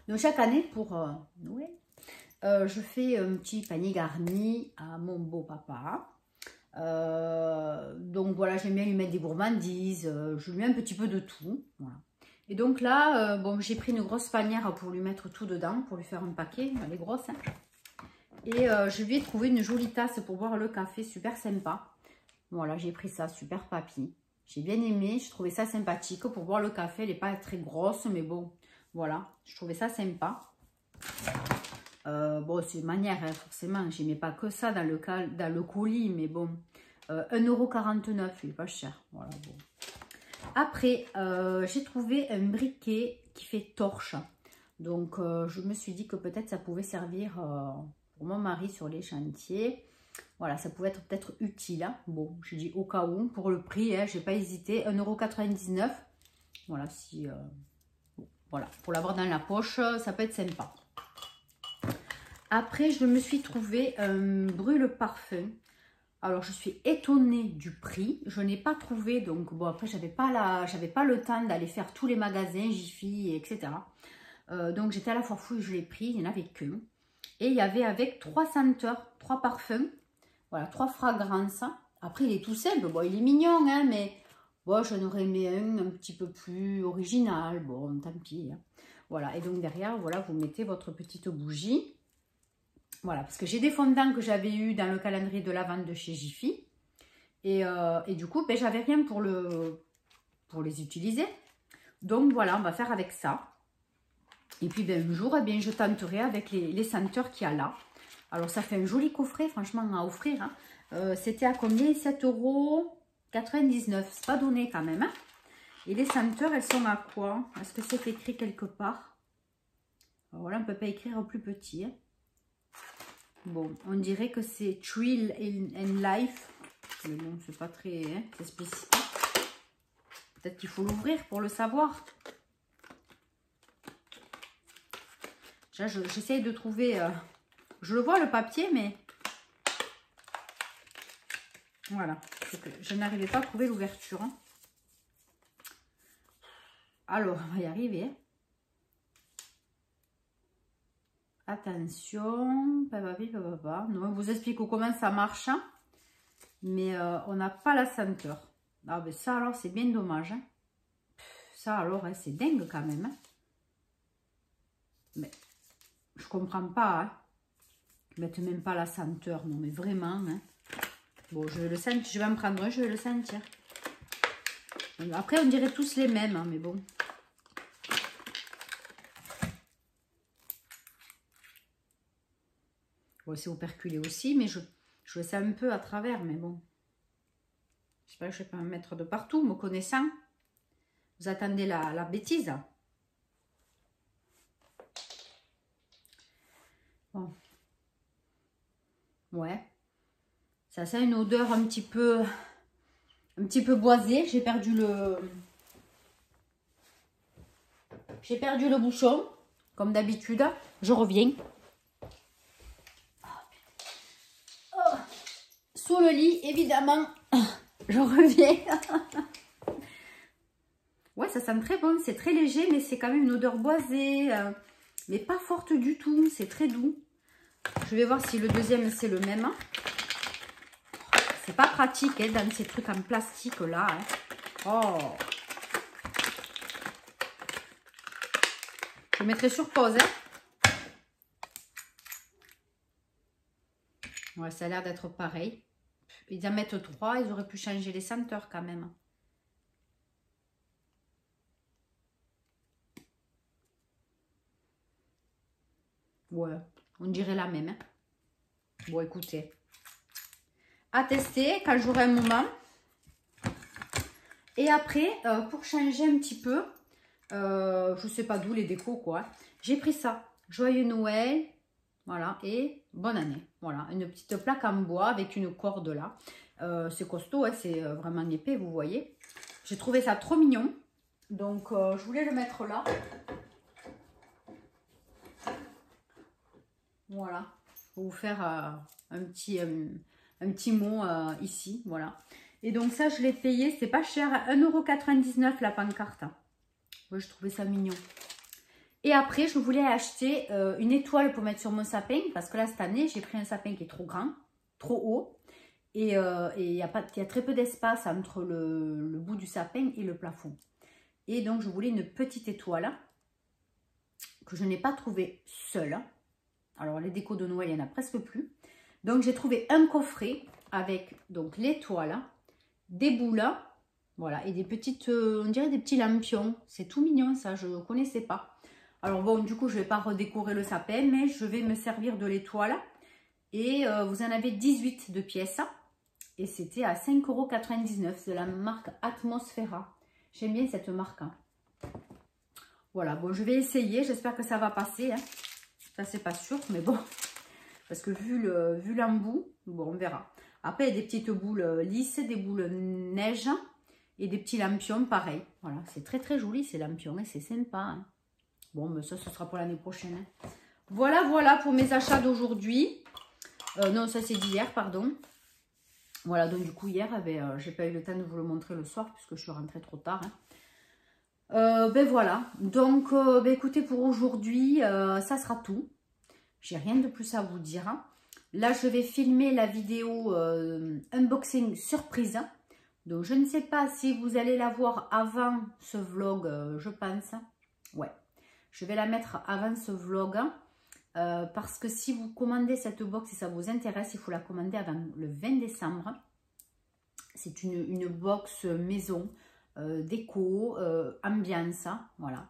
Donc, chaque année, pour Noël, je fais un petit panier garni à mon beau papa. Donc voilà, j'aime bien lui mettre des gourmandises, je lui mets un petit peu de tout. Voilà. Et donc là, bon, j'ai pris une grosse panière pour lui mettre tout dedans, pour lui faire un paquet, elle est grosse. Hein. Et je lui ai trouvé une jolie tasse pour boire le café, super sympa. Voilà, j'ai pris ça, super papy. J'ai bien aimé, je trouvais ça sympathique pour boire le café. Elle n'est pas très grosse, mais bon, voilà, je trouvais ça sympa. Bon, c'est une manière, hein, forcément. J'aimais pas que ça dans le colis, mais bon. 1,49 €, il est pas cher. Voilà, bon. Après, j'ai trouvé un briquet qui fait torche. Donc, je me suis dit que peut-être ça pouvait servir pour mon mari sur les chantiers. Voilà, ça pouvait être peut-être utile. Hein. Bon, j'ai dit au cas où, pour le prix, hein, j'ai pas hésité. 1,99 €. Voilà, si, bon, voilà, pour l'avoir dans la poche, ça peut être sympa. Après, je me suis trouvé un brûle-parfum. Alors, je suis étonnée du prix. Je n'ai pas trouvé, donc bon, après, j'avais pas le temps d'aller faire tous les magasins, Jiffy, etc. Donc, j'étais à la foire fouille, je l'ai pris, il n'y en avait qu'un. Et il y avait avec 3 senteurs, 3 parfums, voilà, 3 fragrances. Après, il est tout simple, bon, il est mignon, hein, mais bon, j'en aurais aimé un petit peu plus original. Bon, tant pis. Hein. Voilà, et donc derrière, voilà, vous mettez votre petite bougie. Voilà, parce que j'ai des fondants que j'avais eu dans le calendrier de la vente de chez Jiffy. Et du coup, ben, j'avais rien pour les utiliser. Donc voilà, on va faire avec ça. Et puis ben, un jour, eh bien, je tenterai avec les senteurs qu'il y a là. Alors ça fait un joli coffret, franchement, à offrir. Hein. C'était à combien? 7,99 €. C'est pas donné quand même. Hein. Et les senteurs, elles sont à quoi? Est-ce que c'est écrit quelque part? Alors, voilà, on ne peut pas écrire plus petit. Hein. Bon, on dirait que c'est Thrill and Life. Mais bon, c'est pas très hein, c'est spécifique. Peut-être qu'il faut l'ouvrir pour le savoir. Déjà, j'essaye de trouver... je le vois le papier, mais... Voilà. Je n'arrivais pas à trouver l'ouverture. Hein. Alors, on va y arriver. Hein. Attention. Non, on vous explique comment ça marche. Hein. Mais on n'a pas la senteur. Ah ben ça alors, c'est bien dommage. Hein. Ça alors, hein, c'est dingue quand même. Hein. Mais je comprends pas. Hein. Ils mettent même pas la senteur. Non, mais vraiment. Hein. Bon, je vais le sentir. Je vais en prendre un, je vais le sentir. Après, on dirait tous les mêmes. Hein, mais bon. Bon, c'est operculé aussi. Mais je le sens un peu à travers. Mais bon. Je sais pas, je vais pas me mettre de partout. Me connaissant. Vous attendez la bêtise. Bon. Ouais. Ça a une odeur un petit peu boisée. J'ai perdu le bouchon, comme d'habitude. Je reviens. Oh. Sous le lit, évidemment. Je reviens. Ouais, ça sent très bon. C'est très léger, mais c'est quand même une odeur boisée. Mais pas forte du tout. C'est très doux. Je vais voir si le deuxième, c'est le même. C'est pas pratique hein, dans ces trucs en plastique là. Hein. Oh. Je mettrai sur pause. Hein. Ouais, ça a l'air d'être pareil. Ils en mettent 3. Ils auraient pu changer les senteurs quand même. Ouais, on dirait la même. Hein. Bon, écoutez. À tester quand j'aurai un moment. Et après, pour changer un petit peu, je sais pas d'où les décos quoi. J'ai pris ça. Joyeux Noël. Voilà. Et bonne année. Voilà. Une petite plaque en bois avec une corde là. C'est costaud. Hein, c'est vraiment épais, vous voyez. J'ai trouvé ça trop mignon. Donc, je voulais le mettre là. Voilà. Pour vous faire un petit mot ici. Voilà. Et donc ça, je l'ai payé. C'est pas cher. 1,99 € la pancarte. Ouais, je trouvais ça mignon. Et après, je voulais acheter une étoile pour mettre sur mon sapin. Parce que là, cette année, j'ai pris un sapin qui est trop grand. Trop haut. Et il y a très peu d'espace entre le bout du sapin et le plafond. Et donc, je voulais une petite étoile. Que je n'ai pas trouvée seule. Alors, les décos de Noël, il n'y en a presque plus. Donc, j'ai trouvé un coffret avec donc l'étoile, des boules, voilà, et des petites, on dirait des petits lampions. C'est tout mignon, ça, je ne connaissais pas. Alors, bon, du coup, je ne vais pas redécorer le sapin, mais je vais me servir de l'étoile. Et vous en avez 18 de pièces. Et c'était à 5,99 €. C'est de la marque Atmosfera. J'aime bien cette marque. Hein. Voilà, bon, je vais essayer. J'espère que ça va passer. Hein. Ça, c'est pas sûr, mais bon. Parce que vu l'embout, bon, on verra. Après, il y a des petites boules lisses, des boules neige et des petits lampions, pareil. Voilà, c'est très, très joli, ces lampions. Et c'est sympa. Hein. Bon, mais ça, ce sera pour l'année prochaine. Hein. Voilà, voilà pour mes achats d'aujourd'hui. Non, ça, c'est d'hier, pardon. Voilà, donc du coup, hier, j'ai pas eu le temps de vous le montrer le soir, puisque je suis rentrée trop tard. Hein. Ben voilà. Donc, ben, écoutez, pour aujourd'hui, ça sera tout. J'ai rien de plus à vous dire. Hein. Là, je vais filmer la vidéo unboxing surprise. Donc, je ne sais pas si vous allez la voir avant ce vlog, je pense. Ouais, je vais la mettre avant ce vlog. Parce que si vous commandez cette box, si ça vous intéresse, il faut la commander avant le 20 décembre. C'est une box maison, déco, ambiance. Voilà.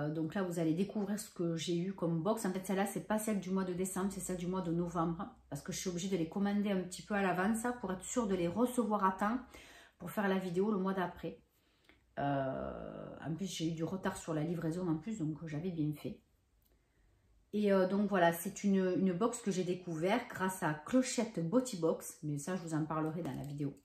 Donc là, vous allez découvrir ce que j'ai eu comme box. En fait, celle-là, c'est pas celle du mois de décembre, c'est celle du mois de novembre. Parce que je suis obligée de les commander un petit peu à l'avance pour être sûre de les recevoir à temps pour faire la vidéo le mois d'après. En plus, j'ai eu du retard sur la livraison en plus, donc j'avais bien fait. Et donc voilà, c'est une box que j'ai découvert grâce à Clochette Body Box. Mais ça, je vous en parlerai dans la vidéo.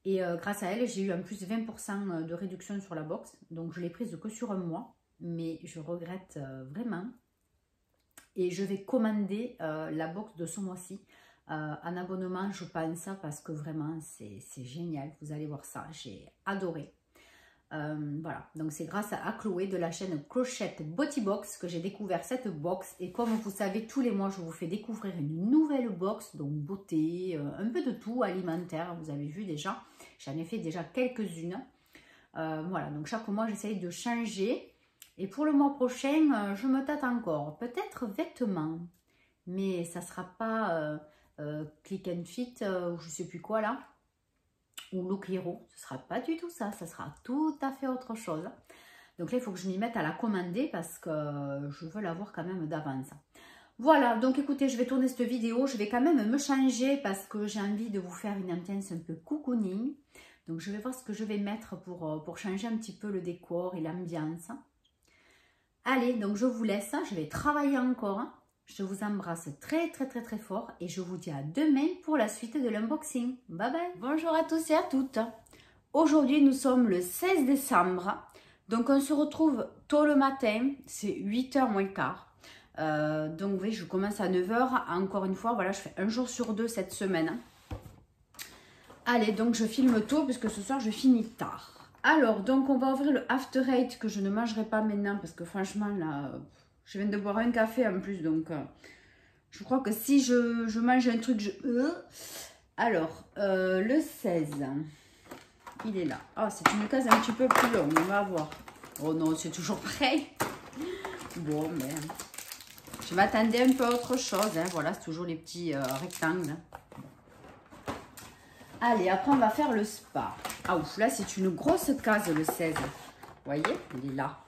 Et grâce à elle, j'ai eu en plus 20% de réduction sur la box. Donc je l'ai prise que sur un mois. Mais je regrette vraiment. Et je vais commander la box de ce mois-ci. En abonnement, je pense, parce que vraiment, c'est génial. Vous allez voir ça, j'ai adoré. Voilà, donc c'est grâce à Chloé de la chaîne Clochette Body Box que j'ai découvert cette box. Et comme vous savez, tous les mois, je vous fais découvrir une nouvelle box. Donc beauté, un peu de tout, alimentaire, vous avez vu déjà. J'en ai fait déjà quelques-unes. Voilà, donc chaque mois, j'essaye de changer. Et pour le mois prochain, je me tâte encore. Peut-être vêtements, mais ça ne sera pas Click and Fit ou je ne sais plus quoi là. Ou Look Hero, ce ne sera pas du tout ça, ça sera tout à fait autre chose. Donc là, il faut que je m'y mette à la commander parce que je veux l'avoir quand même d'avance. Voilà, donc écoutez, je vais tourner cette vidéo, je vais quand même me changer parce que j'ai envie de vous faire une ambiance un peu cocooning. Donc je vais voir ce que je vais mettre pour changer un petit peu le décor et l'ambiance. Allez, donc je vous laisse, je vais travailler encore. Je vous embrasse très fort et je vous dis à demain pour la suite de l'unboxing. Bye bye. Bonjour à tous et à toutes. Aujourd'hui nous sommes le 16 décembre. Donc on se retrouve tôt le matin, c'est 8h moins quart. Donc oui, je commence à 9h. Encore une fois, voilà, je fais un jour sur deux cette semaine. Allez, donc je filme tôt puisque ce soir je finis tard. Alors, donc on va ouvrir le After Eight que je ne mangerai pas maintenant parce que franchement là... Je viens de boire un café en plus, donc je crois que si je mange un truc, je... Alors, le 16, il est là. Ah, c'est une case un petit peu plus longue, on va voir. Oh non, c'est toujours pareil. Bon, mais je m'attendais un peu à autre chose. Hein. Voilà, c'est toujours les petits rectangles. Allez, après on va faire le spa. Ah ouf, là c'est une grosse case le 16. Vous voyez, il est là.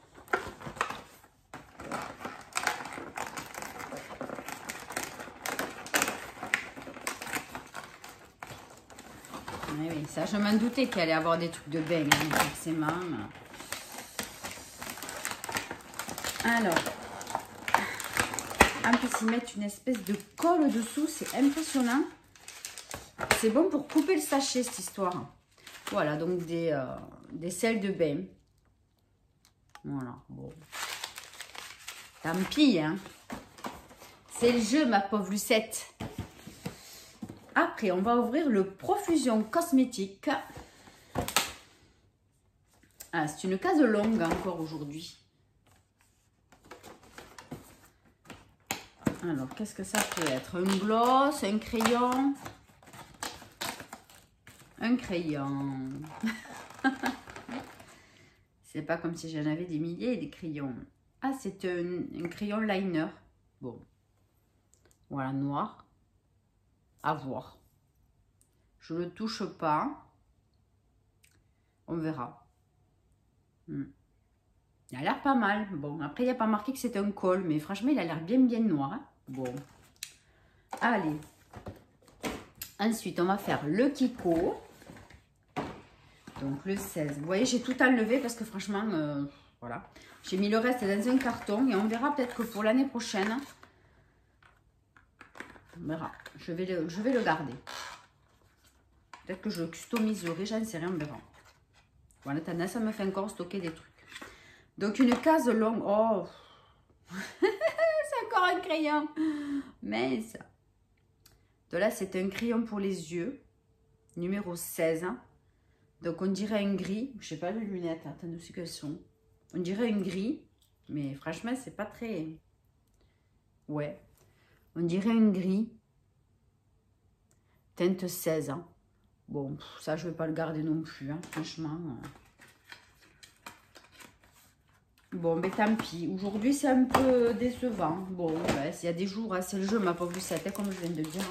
Oui, ça, je m'en doutais qu'il allait y avoir des trucs de bain, hein, forcément. Alors, en plus, ils mettent une espèce de colle dessous, c'est impressionnant. C'est bon pour couper le sachet, cette histoire. Voilà, donc des sels de bain. Voilà, bon. Tant pis, hein. C'est le jeu, ma pauvre Lucette. Après, on va ouvrir le Profusion Cosmétique. Ah, c'est une case longue encore aujourd'hui. Alors, qu'est-ce que ça peut être? Un gloss, un crayon. Un crayon. C'est pas comme si j'en avais des milliers des crayons. Ah, c'est un crayon liner. Bon. Voilà, noir. À voir. Je ne le touche pas. On verra. Il a l'air pas mal. Bon, après, il n'y a pas marqué que c'était un col, mais franchement, il a l'air bien noir. Hein. Bon. Allez. Ensuite, on va faire le Kiko. Donc, le 16. Vous voyez, j'ai tout enlevé parce que franchement, voilà. J'ai mis le reste dans un carton et on verra peut-être que pour l'année prochaine, on verra. Je vais le garder. Peut-être que je le customiserai, j'en sais rien, on verra. Voilà, tendance, ça me fait encore stocker des trucs. Donc, une case longue. Oh, c'est encore un crayon. Mince. De là, c'est un crayon pour les yeux. Numéro 16. Donc, on dirait un gris. Je sais pas les lunettes. Attendez aussi qu'elles sont. On dirait un gris. Mais franchement, c'est pas très... Ouais. On dirait un gris. Teinte 16. Bon, ça, je vais pas le garder non plus. Hein, franchement. Bon, mais tant pis. Aujourd'hui, c'est un peu décevant. Bon, ouais, il y a des jours, hein, c'est le jeu, ma pauvre Lucette, comme je viens de dire.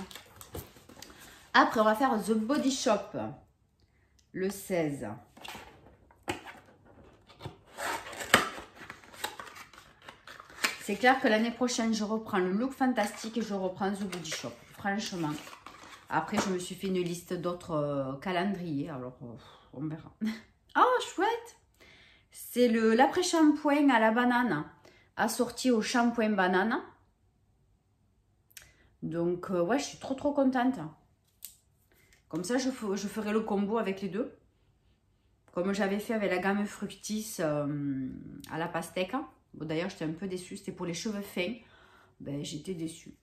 Après, on va faire The Body Shop. Le 16. C'est clair que l'année prochaine, je reprends le Look Fantastique et je reprends The Body Shop. Franchement. Après, je me suis fait une liste d'autres calendriers. Alors, on verra. Oh, chouette! C'est l'après-shampoing à la banane. assorti au shampoing banane. Donc, ouais, je suis trop contente. Comme ça, je ferai le combo avec les deux. Comme j'avais fait avec la gamme Fructis à la pastèque. Bon, d'ailleurs, j'étais un peu déçue. C'était pour les cheveux fins. Ben, j'étais déçue.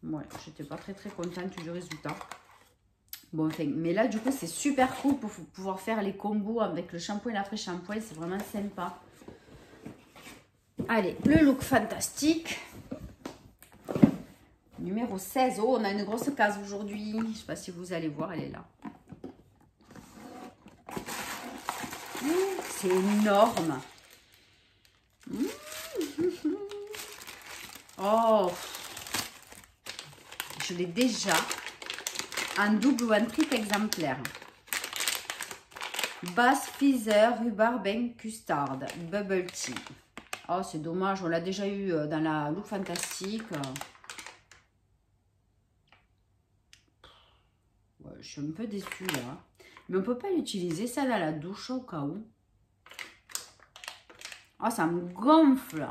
Ouais, j'étais pas très contente du résultat. Bon, enfin, mais là, du coup, c'est super cool pour pouvoir faire les combos avec le shampoing et l'après-shampoing. C'est vraiment sympa. Allez, le look fantastique. Numéro 16. Oh, on a une grosse case aujourd'hui. Je ne sais pas si vous allez voir, elle est là. C'est énorme. Oh, je l'ai déjà en double ou en triple exemplaire. Bass Freezer Rhubarb Custard Bubble Tea. Oh, c'est dommage, on l'a déjà eu dans la look fantastique. Ouais, je suis un peu déçue là. Mais on peut pas l'utiliser ça dans la douche au cas où. Oh, ça me gonfle.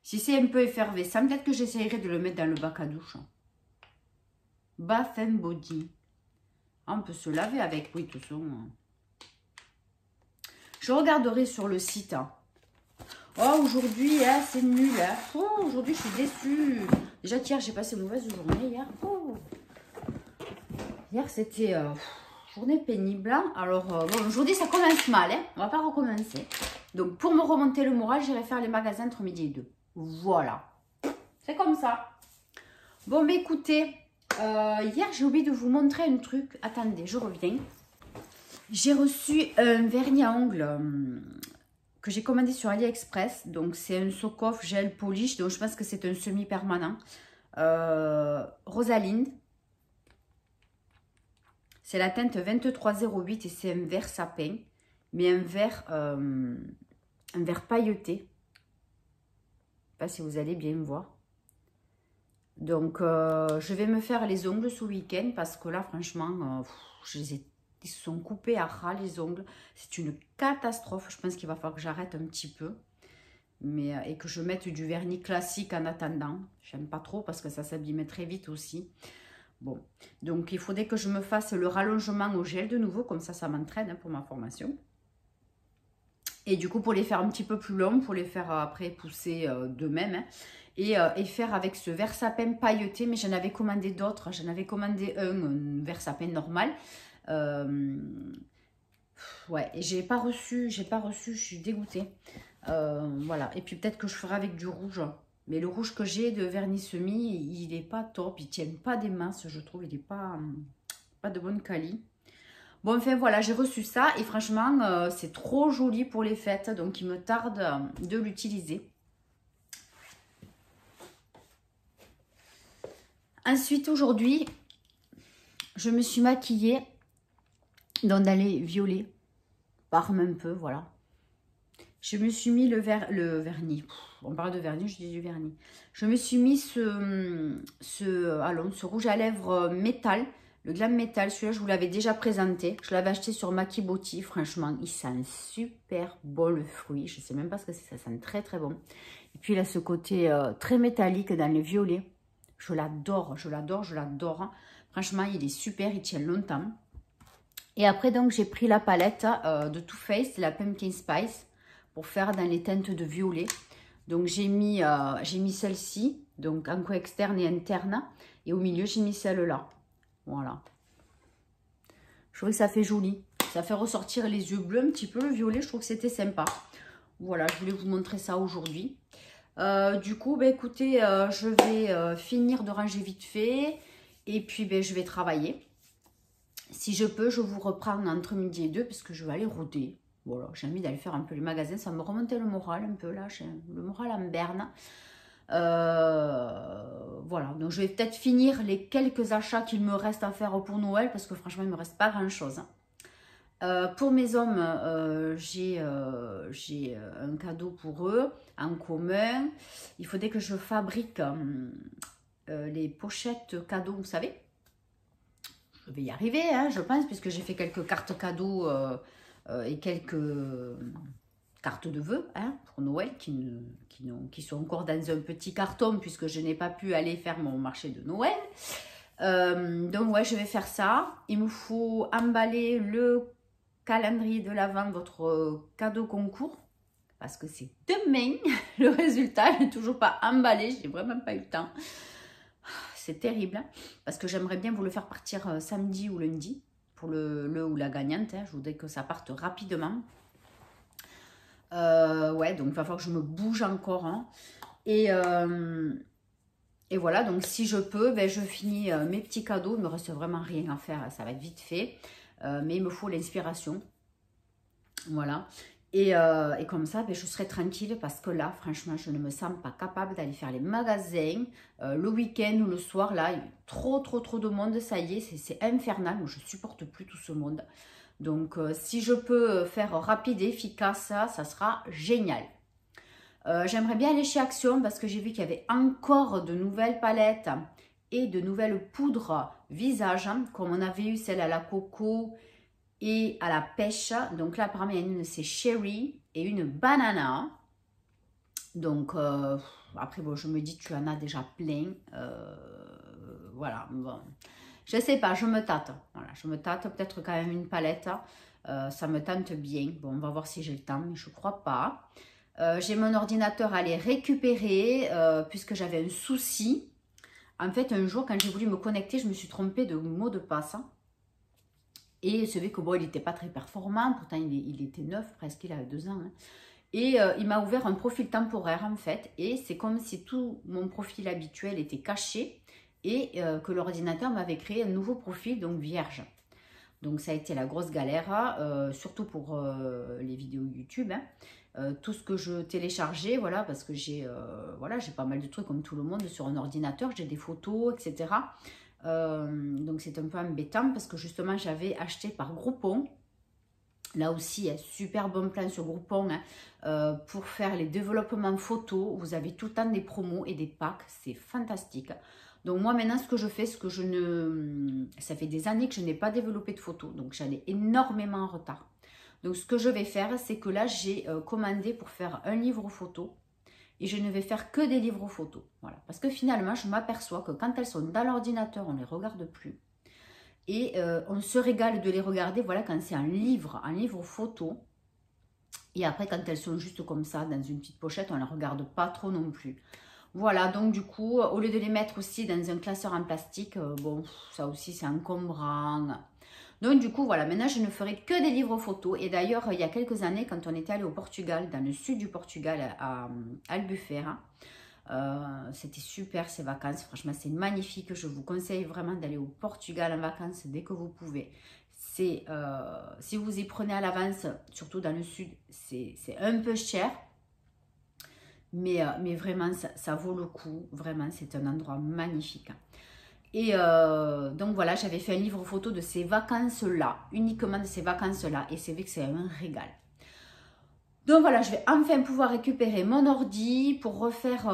Si c'est un peu effervescent, peut-être que j'essayerai de le mettre dans le bac à douche. Bath and Body. Ah, on peut se laver avec, oui, de toute façon. Je regarderai sur le site. Oh, aujourd'hui, hein, c'est nul. Hein. Oh, aujourd'hui, je suis déçue. Déjà, hier, j'ai passé une mauvaise journée. Hier, oh. Hier c'était journée pénible. Alors, bon, aujourd'hui, ça commence mal. Hein. On va pas recommencer. Donc, pour me remonter le moral, j'irai faire les magasins entre midi et 2. Voilà. C'est comme ça. Bon, mais écoutez, hier, j'ai oublié de vous montrer un truc. Attendez, je reviens. J'ai reçu un vernis à ongles que j'ai commandé sur AliExpress. Donc, c'est un Sokoff Gel Polish. Donc, je pense que c'est un semi-permanent. Rosalind. C'est la teinte 2308 et c'est un vert sapin. Mais un vert pailleté. Je ne sais pas si vous allez bien me voir. Donc, je vais me faire les ongles ce week-end parce que là, franchement, ils se sont coupés à ras les ongles. C'est une catastrophe. Je pense qu'il va falloir que j'arrête un petit peu. Et que je mette du vernis classique en attendant. J'aime pas trop parce que ça s'abîme très vite aussi. Bon, donc il faudrait que je me fasse le rallongement au gel de nouveau. Comme ça m'entraîne hein, pour ma formation. Et du coup, pour les faire un petit peu plus longs, pour les faire après pousser d'eux-mêmes. Hein, et faire avec ce vert sapin pailleté. Mais j'en avais commandé d'autres. J'en avais commandé un vert sapin normal. Ouais, et j'ai pas reçu, je suis dégoûtée. Voilà, et puis peut-être que je ferai avec du rouge. Mais le rouge que j'ai de vernis semi, il n'est pas top. Il ne tient pas des masses, je trouve. Il n'est pas de bonne qualité. Bon, enfin voilà, j'ai reçu ça. Et franchement, c'est trop joli pour les fêtes. Donc, il me tarde de l'utiliser. Ensuite, aujourd'hui, je me suis maquillée dans les violets. Parme un peu, voilà. Je me suis mis le vernis. On parle de vernis, je dis du vernis. Je me suis mis ce rouge à lèvres métal. Le Glam Métal. Celui-là, je vous l'avais déjà présenté. Je l'avais acheté sur Maki Beauty. Franchement, il sent super bon le fruit. Je ne sais même pas ce que c'est. Ça sent très bon. Et puis, il a ce côté très métallique dans les violets. Je l'adore, je l'adore, je l'adore. Franchement, il est super. Il tient longtemps. Et après, donc, j'ai pris la palette de Too Faced, la Pumpkin Spice, pour faire dans les teintes de violet. Donc, j'ai mis celle-ci, donc en coin externe et interne. Et au milieu, j'ai mis celle-là. Voilà. Je trouve que ça fait joli. Ça fait ressortir les yeux bleus un petit peu, le violet. Je trouve que c'était sympa. Voilà, je voulais vous montrer ça aujourd'hui. Du coup, ben, écoutez, je vais finir de ranger vite fait. Et puis, ben, je vais travailler. Si je peux, je vous reprends entre midi et 2 parce que je vais aller rôder. Voilà, j'ai envie d'aller faire un peu les magasins. Ça me remontait le moral un peu là. J'ai le moral en berne. Voilà, donc je vais peut-être finir les quelques achats qu'il me reste à faire pour Noël parce que franchement, il ne me reste pas grand-chose. Pour mes hommes, j'ai un cadeau pour eux en commun. Il faudrait que je fabrique les pochettes cadeaux, vous savez. je vais y arriver, hein, je pense, puisque j'ai fait quelques cartes cadeaux et quelques cartes de vœux hein, pour Noël qui sont encore dans un petit carton puisque je n'ai pas pu aller faire mon marché de Noël. Donc ouais, je vais faire ça. Il me faut emballer le calendrier de l'Avent, votre cadeau concours, parce que c'est demain le résultat. Je n'ai toujours pas emballé, je n'ai vraiment pas eu le temps. C'est terrible, hein, parce que j'aimerais bien vous le faire partir samedi ou lundi pour le ou la gagnante. Hein. Je voudrais que ça parte rapidement. Ouais, donc il va falloir que je me bouge encore. Hein. Et voilà, donc si je peux, ben, je finis mes petits cadeaux. Il ne me reste vraiment rien à faire, ça va être vite fait. Mais il me faut l'inspiration. Voilà. Et comme ça, ben, je serai tranquille parce que là, franchement, je ne me sens pas capable d'aller faire les magasins le week-end ou le soir. Là, il y a trop de monde, ça y est, c'est infernal. Moi, je ne supporte plus tout ce monde. Donc, si je peux faire rapide et efficace, ça sera génial. J'aimerais bien aller chez Action parce que j'ai vu qu'il y avait encore de nouvelles palettes et de nouvelles poudres visage, hein, comme on avait eu celle à la coco et à la pêche. Donc là, apparemment, il y en a une, c'est cherry et une banana. Donc, après, bon, je me dis, tu en as déjà plein. Voilà, bon. Je sais pas, je me tâte. Voilà, je me tâte, peut-être quand même une palette. Ça me tente bien. Bon, on va voir si j'ai le temps, mais je crois pas. J'ai mon ordinateur à aller récupérer puisque j'avais un souci. En fait, un jour, quand j'ai voulu me connecter, je me suis trompée de mot de passe. Et c'est vrai que bon, il n'était pas très performant. Pourtant, il était neuf, presque, il a 2 ans. Hein. Et il m'a ouvert un profil temporaire, en fait. Et c'est comme si tout mon profil habituel était caché et que l'ordinateur m'avait créé un nouveau profil, donc vierge. Donc, ça a été la grosse galère, surtout pour les vidéos YouTube. Hein. Tout ce que je téléchargeais, voilà, parce que j'ai voilà, j'ai pas mal de trucs comme tout le monde sur un ordinateur, j'ai des photos, etc. Donc c'est un peu embêtant parce que justement j'avais acheté par Groupon. Là aussi, super bon plan sur Groupon hein, pour faire les développements photos. Vous avez tout le temps des promos et des packs, c'est fantastique. Donc moi maintenant ce que je fais, ça fait des années que je n'ai pas développé de photos, donc j'en ai énormément en retard. Donc, ce que je vais faire, c'est que là, j'ai commandé pour faire un livre photo. Et je ne vais faire que des livres photos. Voilà. Parce que finalement, je m'aperçois que quand elles sont dans l'ordinateur, on ne les regarde plus. Et on se régale de les regarder, voilà, quand c'est un livre photo. Et après, quand elles sont juste comme ça, dans une petite pochette, on ne les regarde pas trop non plus. Voilà, donc du coup, au lieu de les mettre aussi dans un classeur en plastique, bon, ça aussi, c'est encombrant. Donc du coup, voilà, maintenant je ne ferai que des livres photos. Et d'ailleurs, il y a quelques années, quand on était allé au Portugal, dans le sud du Portugal, à Albufeira, c'était super ces vacances. Franchement, c'est magnifique. Je vous conseille vraiment d'aller au Portugal en vacances dès que vous pouvez. Si vous y prenez à l'avance, surtout dans le sud, c'est un peu cher. Mais vraiment, ça vaut le coup. Vraiment, c'est un endroit magnifique. Et donc voilà, j'avais fait un livre photo de ces vacances-là, uniquement de ces vacances-là. Et c'est vrai que c'est un régal. Donc voilà, je vais enfin pouvoir récupérer mon ordi pour refaire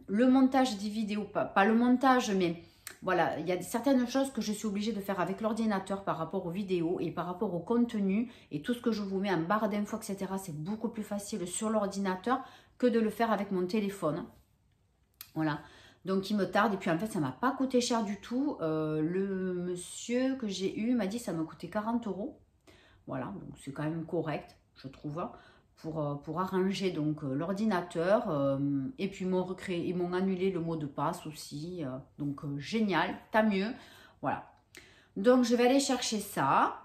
le montage des vidéos. Pas le montage, mais voilà, il y a certaines choses que je suis obligée de faire avec l'ordinateur par rapport aux vidéos et par rapport au contenu. Et tout ce que je vous mets en barre d'infos, etc. C'est beaucoup plus facile sur l'ordinateur que de le faire avec mon téléphone. Voilà. Donc, il me tarde. Et puis, en fait, ça ne m'a pas coûté cher du tout. Le monsieur que j'ai eu m'a dit que ça me coûtait 40 €. Voilà, donc c'est quand même correct, je trouve, pour arranger donc l'ordinateur. Et puis, ils m'ont annulé le mot de passe aussi. Donc, génial, tant mieux. Voilà. Donc, je vais aller chercher ça.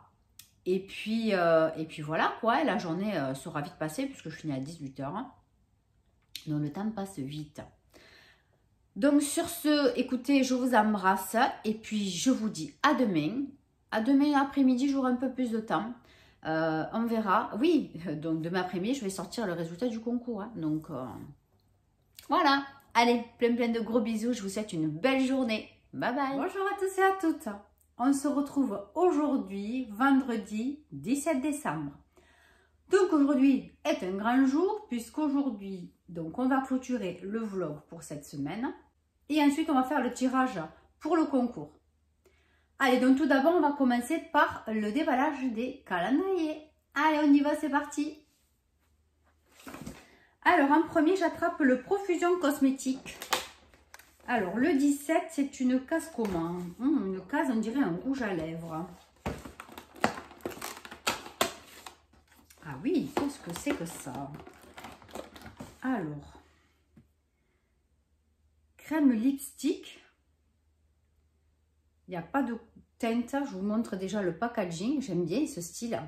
Et puis voilà, quoi. Et la journée sera vite passée puisque je finis à 18 h. Donc, le temps passe vite. Donc sur ce, écoutez, je vous embrasse et puis je vous dis à demain. À demain après-midi, j'aurai un peu plus de temps. On verra. Oui, donc demain après-midi, je vais sortir le résultat du concours. Hein. Donc voilà. Allez, plein de gros bisous. Je vous souhaite une belle journée. Bye bye. Bonjour à tous et à toutes. On se retrouve aujourd'hui, vendredi 17 décembre. Donc aujourd'hui est un grand jour puisqu'aujourd'hui, donc on va clôturer le vlog pour cette semaine. Et ensuite, on va faire le tirage pour le concours. Allez, donc tout d'abord, on va commencer par le déballage des calendriers. Allez, on y va, c'est parti. Alors, en premier, j'attrape le Profusion Cosmétique. Alors, le 17, c'est une case comment? Une case, on dirait un rouge à lèvres. Ah oui, qu'est-ce que c'est que ça? Alors, crème lipstick. Il n'y a pas de teinte. Je vous montre déjà le packaging. J'aime bien ce style.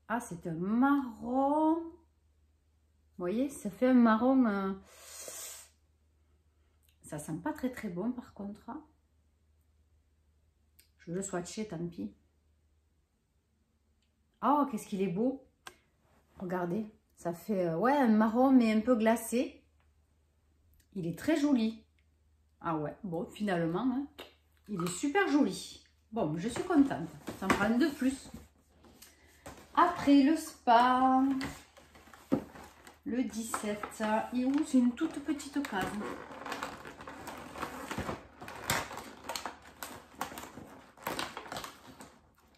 Ah, c'est un marron. Vous voyez, ça fait un marron. Ça sent pas très très bon par contre. Je vais le swatcher, tant pis. Oh, qu'est-ce qu'il est beau. Regardez, ça fait ouais, un marron mais un peu glacé. Il est très joli. Ah ouais, bon, finalement, hein, il est super joli. Bon, je suis contente. Ça me prend de plus. Après, le spa. Le 17. Et où c'est une toute petite case.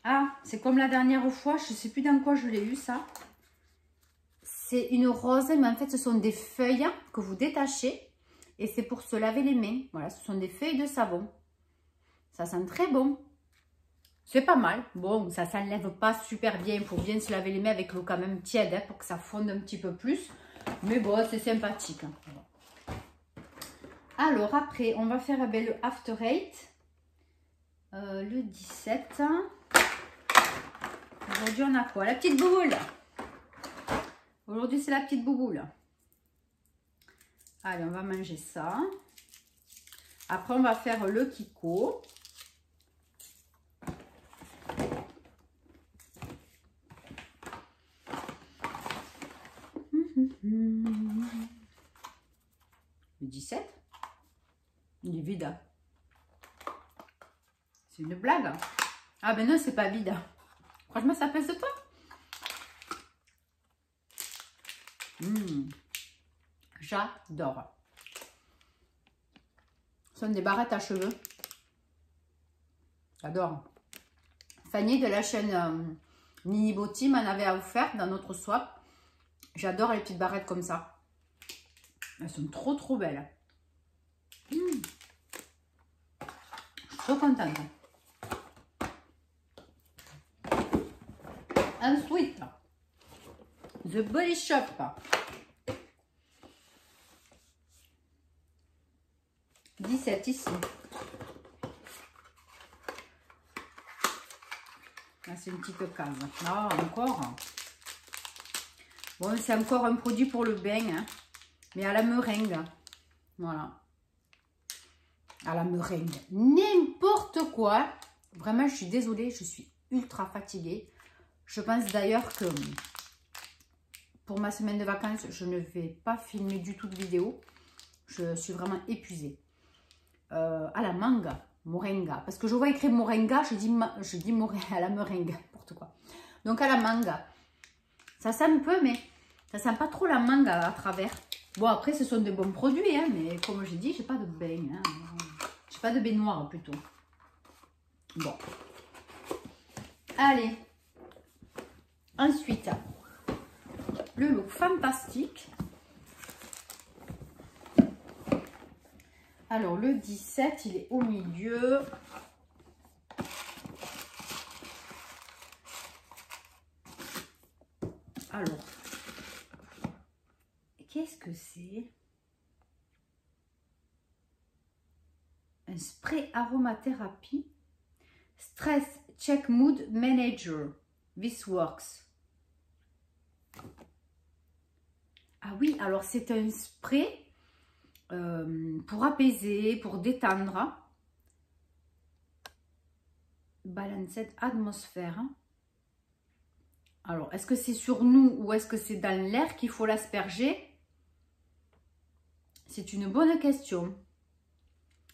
Ah, c'est comme la dernière fois. Je ne sais plus dans quoi je l'ai eu, ça. C'est une rose, mais en fait, ce sont des feuilles que vous détachez. Et c'est pour se laver les mains. Voilà, ce sont des feuilles de savon. Ça sent très bon. C'est pas mal. Bon, ça ne s'enlève pas super bien. Il faut bien se laver les mains avec l'eau quand même tiède hein, pour que ça fonde un petit peu plus. Mais bon, c'est sympathique. Alors, après, on va faire le After Eight. Le 17. Aujourd'hui, on a quoi? La petite bouboule. Aujourd'hui, c'est la petite bouboule. Allez, on va manger ça. Après, on va faire le Kiko. Le 17. Il est vide. C'est une blague. Ah ben non, c'est pas vide. Franchement, ça pèse pas. J'adore. Ce sont des barrettes à cheveux. J'adore. Fanny de la chaîne Mini Beauty m'en avait offert dans notre swap. J'adore les petites barrettes comme ça. Elles sont trop trop belles. Je suis trop contente. Ensuite, The Body Shop. « 17 ici. Ah, c'est une petite case. Ah, encore. Bon, c'est encore un produit pour le bain, hein, mais à la meringue. Voilà. À la meringue. N'importe quoi. Vraiment, je suis désolée, je suis ultra fatiguée. Je pense d'ailleurs que pour ma semaine de vacances, je ne vais pas filmer du tout de vidéo. Je suis vraiment épuisée. À la manga, moringa. Parce que je vois écrit moringa, je dis à la meringue, n'importe quoi. Donc à la manga. Ça sent un peu, mais ça sent pas trop la manga à travers. Bon, après, ce sont de bons produits, hein, mais comme j'ai dit, j'ai pas de bain. Hein. J'ai pas de baignoire plutôt. Bon. Allez. Ensuite, le look fantastique. Alors, le 17, il est au milieu. Alors, qu'est-ce que c'est? Un spray aromathérapie. Stress Check Mood Manager. This works. Ah oui, alors c'est un spray pour apaiser, pour détendre. Balanced atmosphère. Alors, est-ce que c'est sur nous ou est-ce que c'est dans l'air qu'il faut l'asperger? C'est une bonne question.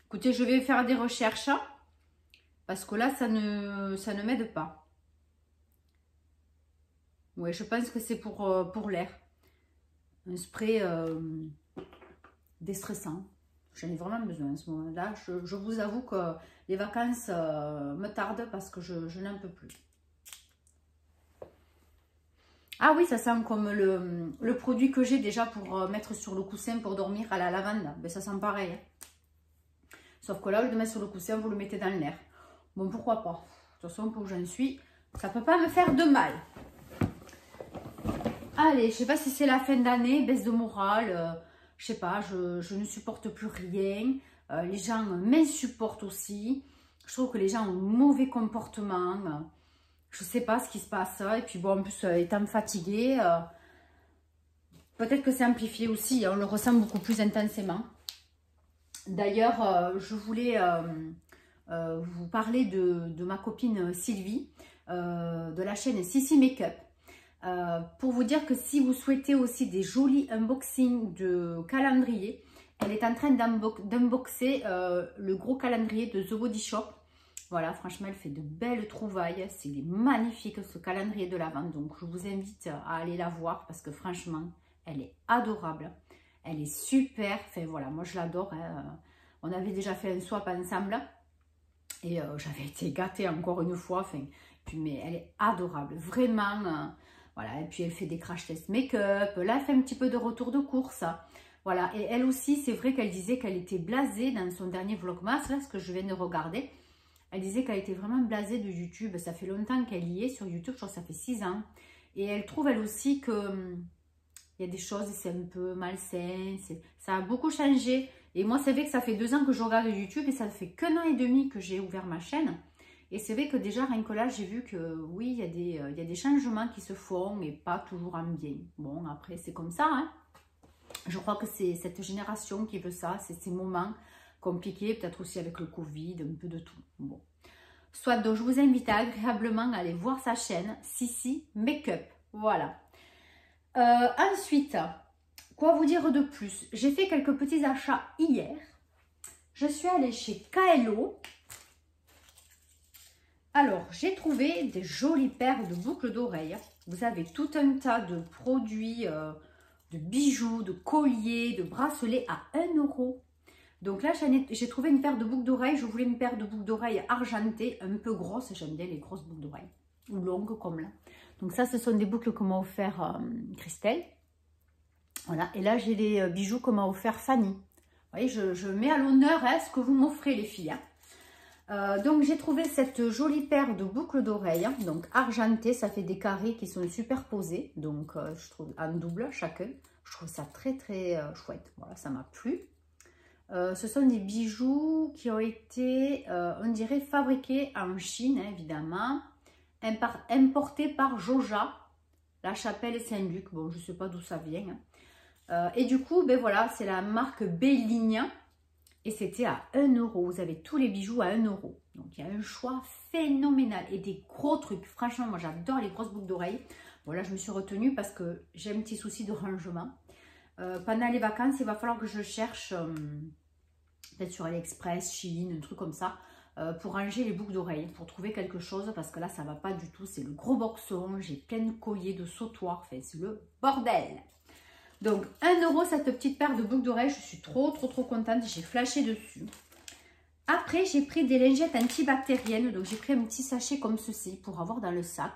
Écoutez, je vais faire des recherches parce que là, ça ne m'aide pas. Oui, je pense que c'est pour l'air. Un spray déstressant. J'en ai vraiment besoin en ce moment-là. Je vous avoue que les vacances me tardent parce que je n'en peux plus. Ah oui, ça sent comme le produit que j'ai déjà pour mettre sur le coussin pour dormir à la lavande. Ben, ça sent pareil. Hein. Sauf que là, au lieu de mettre sur le coussin, vous le mettez dans l'air. Bon, pourquoi pas. De toute façon, pour où j'en suis, ça ne peut pas me faire de mal. Allez, je sais pas si c'est la fin d'année, baisse de morale. Je sais pas, je ne supporte plus rien. Les gens m'insupportent aussi. Je trouve que les gens ont un mauvais comportement. Je sais pas ce qui se passe. Et puis bon, en plus, étant fatiguée, peut-être que c'est amplifié aussi. On le ressent beaucoup plus intensément. D'ailleurs, je voulais vous parler de ma copine Sylvie, de la chaîne Sissi Makeup. Pour vous dire que si vous souhaitez aussi des jolis unboxings de calendrier, elle est en train d'unboxer le gros calendrier de The Body Shop. Voilà, franchement, elle fait de belles trouvailles. C'est magnifique ce calendrier de l'Avent. Donc, je vous invite à aller la voir parce que franchement, elle est adorable. Elle est super. Enfin, voilà, moi, je l'adore. Hein. On avait déjà fait un swap ensemble et j'avais été gâtée encore une fois. Enfin, puis, mais elle est adorable. Vraiment. Voilà, et puis elle fait des crash test make-up. Là, elle fait un petit peu de retour de course. Voilà, et elle aussi, c'est vrai qu'elle disait qu'elle était blasée dans son dernier vlogmas, là, ce que je viens de regarder. Elle disait qu'elle était vraiment blasée de YouTube. Ça fait longtemps qu'elle y est sur YouTube, je crois que ça fait 6 ans. Et elle trouve, elle aussi, qu'il y a des choses, c'est un peu malsain. Ça a beaucoup changé. Et moi, c'est vrai que ça fait 2 ans que je regarde YouTube et ça fait qu'1 an et demi que j'ai ouvert ma chaîne. Et c'est vrai que déjà, rien que là, j'ai vu que oui, il y a des changements qui se font et pas toujours en bien. Bon, après, c'est comme ça. Hein. Je crois que c'est cette génération qui veut ça. C'est ces moments compliqués, peut-être aussi avec le Covid, un peu de tout. Bon. Soit donc, je vous invite à agréablement aller voir sa chaîne, Sissi Makeup. Voilà. Ensuite, quoi vous dire de plus? J'ai fait quelques petits achats hier. Je suis allée chez KLO. Alors, j'ai trouvé des jolies paires de boucles d'oreilles. Vous avez tout un tas de produits, de bijoux, de colliers, de bracelets à 1 €. Donc là, j'ai trouvé une paire de boucles d'oreilles. Je voulais une paire de boucles d'oreilles argentées, un peu grosses. J'aime bien les grosses boucles d'oreilles, ou longues comme là. Donc ça, ce sont des boucles que m'a offert Christelle. Voilà, et là, j'ai les bijoux que m'a offert Fanny. Vous voyez, je mets à l'honneur ce que vous m'offrez, les filles. Hein. Donc j'ai trouvé cette jolie paire de boucles d'oreilles, hein, donc argentées, ça fait des carrés qui sont superposés, donc je trouve en double chacun. Je trouve ça très chouette, voilà, ça m'a plu. Ce sont des bijoux qui ont été, on dirait, fabriqués en Chine, hein, évidemment, importés par Joja, la Chapelle Saint-Luc. Bon, je ne sais pas d'où ça vient. Hein. Et du coup, ben voilà, c'est la marque Béligna. Et c'était à 1 €. Vous avez tous les bijoux à 1 €. Donc, il y a un choix phénoménal. Et des gros trucs. Franchement, moi, j'adore les grosses boucles d'oreilles. Bon, là, je me suis retenue parce que j'ai un petit souci de rangement. Pendant les vacances, il va falloir que je cherche, peut-être sur AliExpress, Chine, un truc comme ça, pour ranger les boucles d'oreilles, pour trouver quelque chose. Parce que là, ça ne va pas du tout. C'est le gros boxon. J'ai plein de colliers, de sautoirs. Enfin, c'est le bordel. Donc, 1 € cette petite paire de boucles d'oreilles. Je suis trop contente. J'ai flashé dessus. Après, j'ai pris des lingettes antibactériennes. Donc, j'ai pris un petit sachet comme ceci pour avoir dans le sac.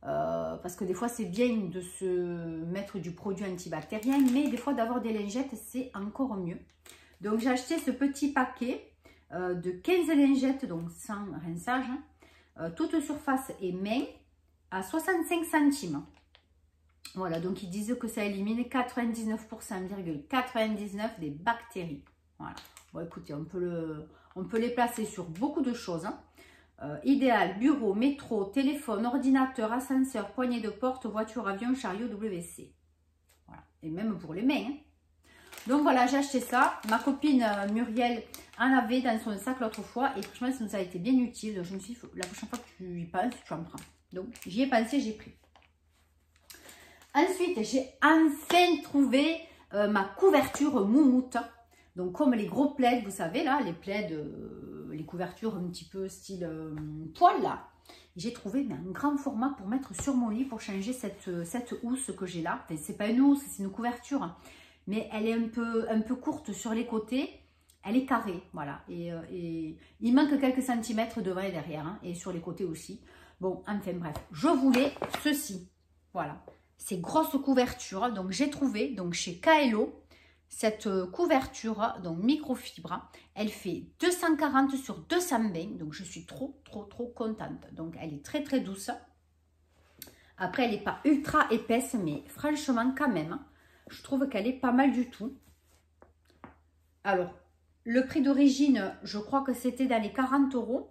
Parce que des fois, c'est bien de se mettre du produit antibactérien. Mais des fois, d'avoir des lingettes, c'est encore mieux. Donc, j'ai acheté ce petit paquet de 15 lingettes, donc sans rinçage. Hein, toute surface et main à 65 centimes. Voilà, donc ils disent que ça élimine 99,99% des bactéries. Voilà. Bon, écoutez, on peut les placer sur beaucoup de choses. Hein. Idéal, bureau, métro, téléphone, ordinateur, ascenseur, poignée de porte, voiture, avion, chariot, WC. Voilà. Et même pour les mains. Hein. Donc voilà, j'ai acheté ça. Ma copine Muriel en avait dans son sac l'autre fois. Et franchement, ça nous a été bien utile. Donc je me suis dit, la prochaine fois que tu y penses, tu en prends. Donc j'y ai pensé, j'ai pris. Ensuite, j'ai enfin trouvé ma couverture moumoute. Donc, comme les gros plaids, vous savez, là, les plaids, les couvertures un petit peu style poil, là. J'ai trouvé un grand format pour mettre sur mon lit pour changer cette housse que j'ai là. Enfin, c'est pas une housse, c'est une couverture. Mais elle est un peu courte sur les côtés. Elle est carrée, voilà. Et il manque quelques centimètres devant et derrière, hein, et sur les côtés aussi. Bon, enfin bref, je voulais ceci, voilà. Ces grosses couvertures, donc j'ai trouvé, donc chez Kaelo, cette couverture, donc microfibre, elle fait 240 sur 220, donc je suis trop contente. Donc elle est très douce. Après, elle n'est pas ultra épaisse, mais franchement, quand même, je trouve qu'elle est pas mal du tout. Alors, le prix d'origine, je crois que c'était dans les 40 €.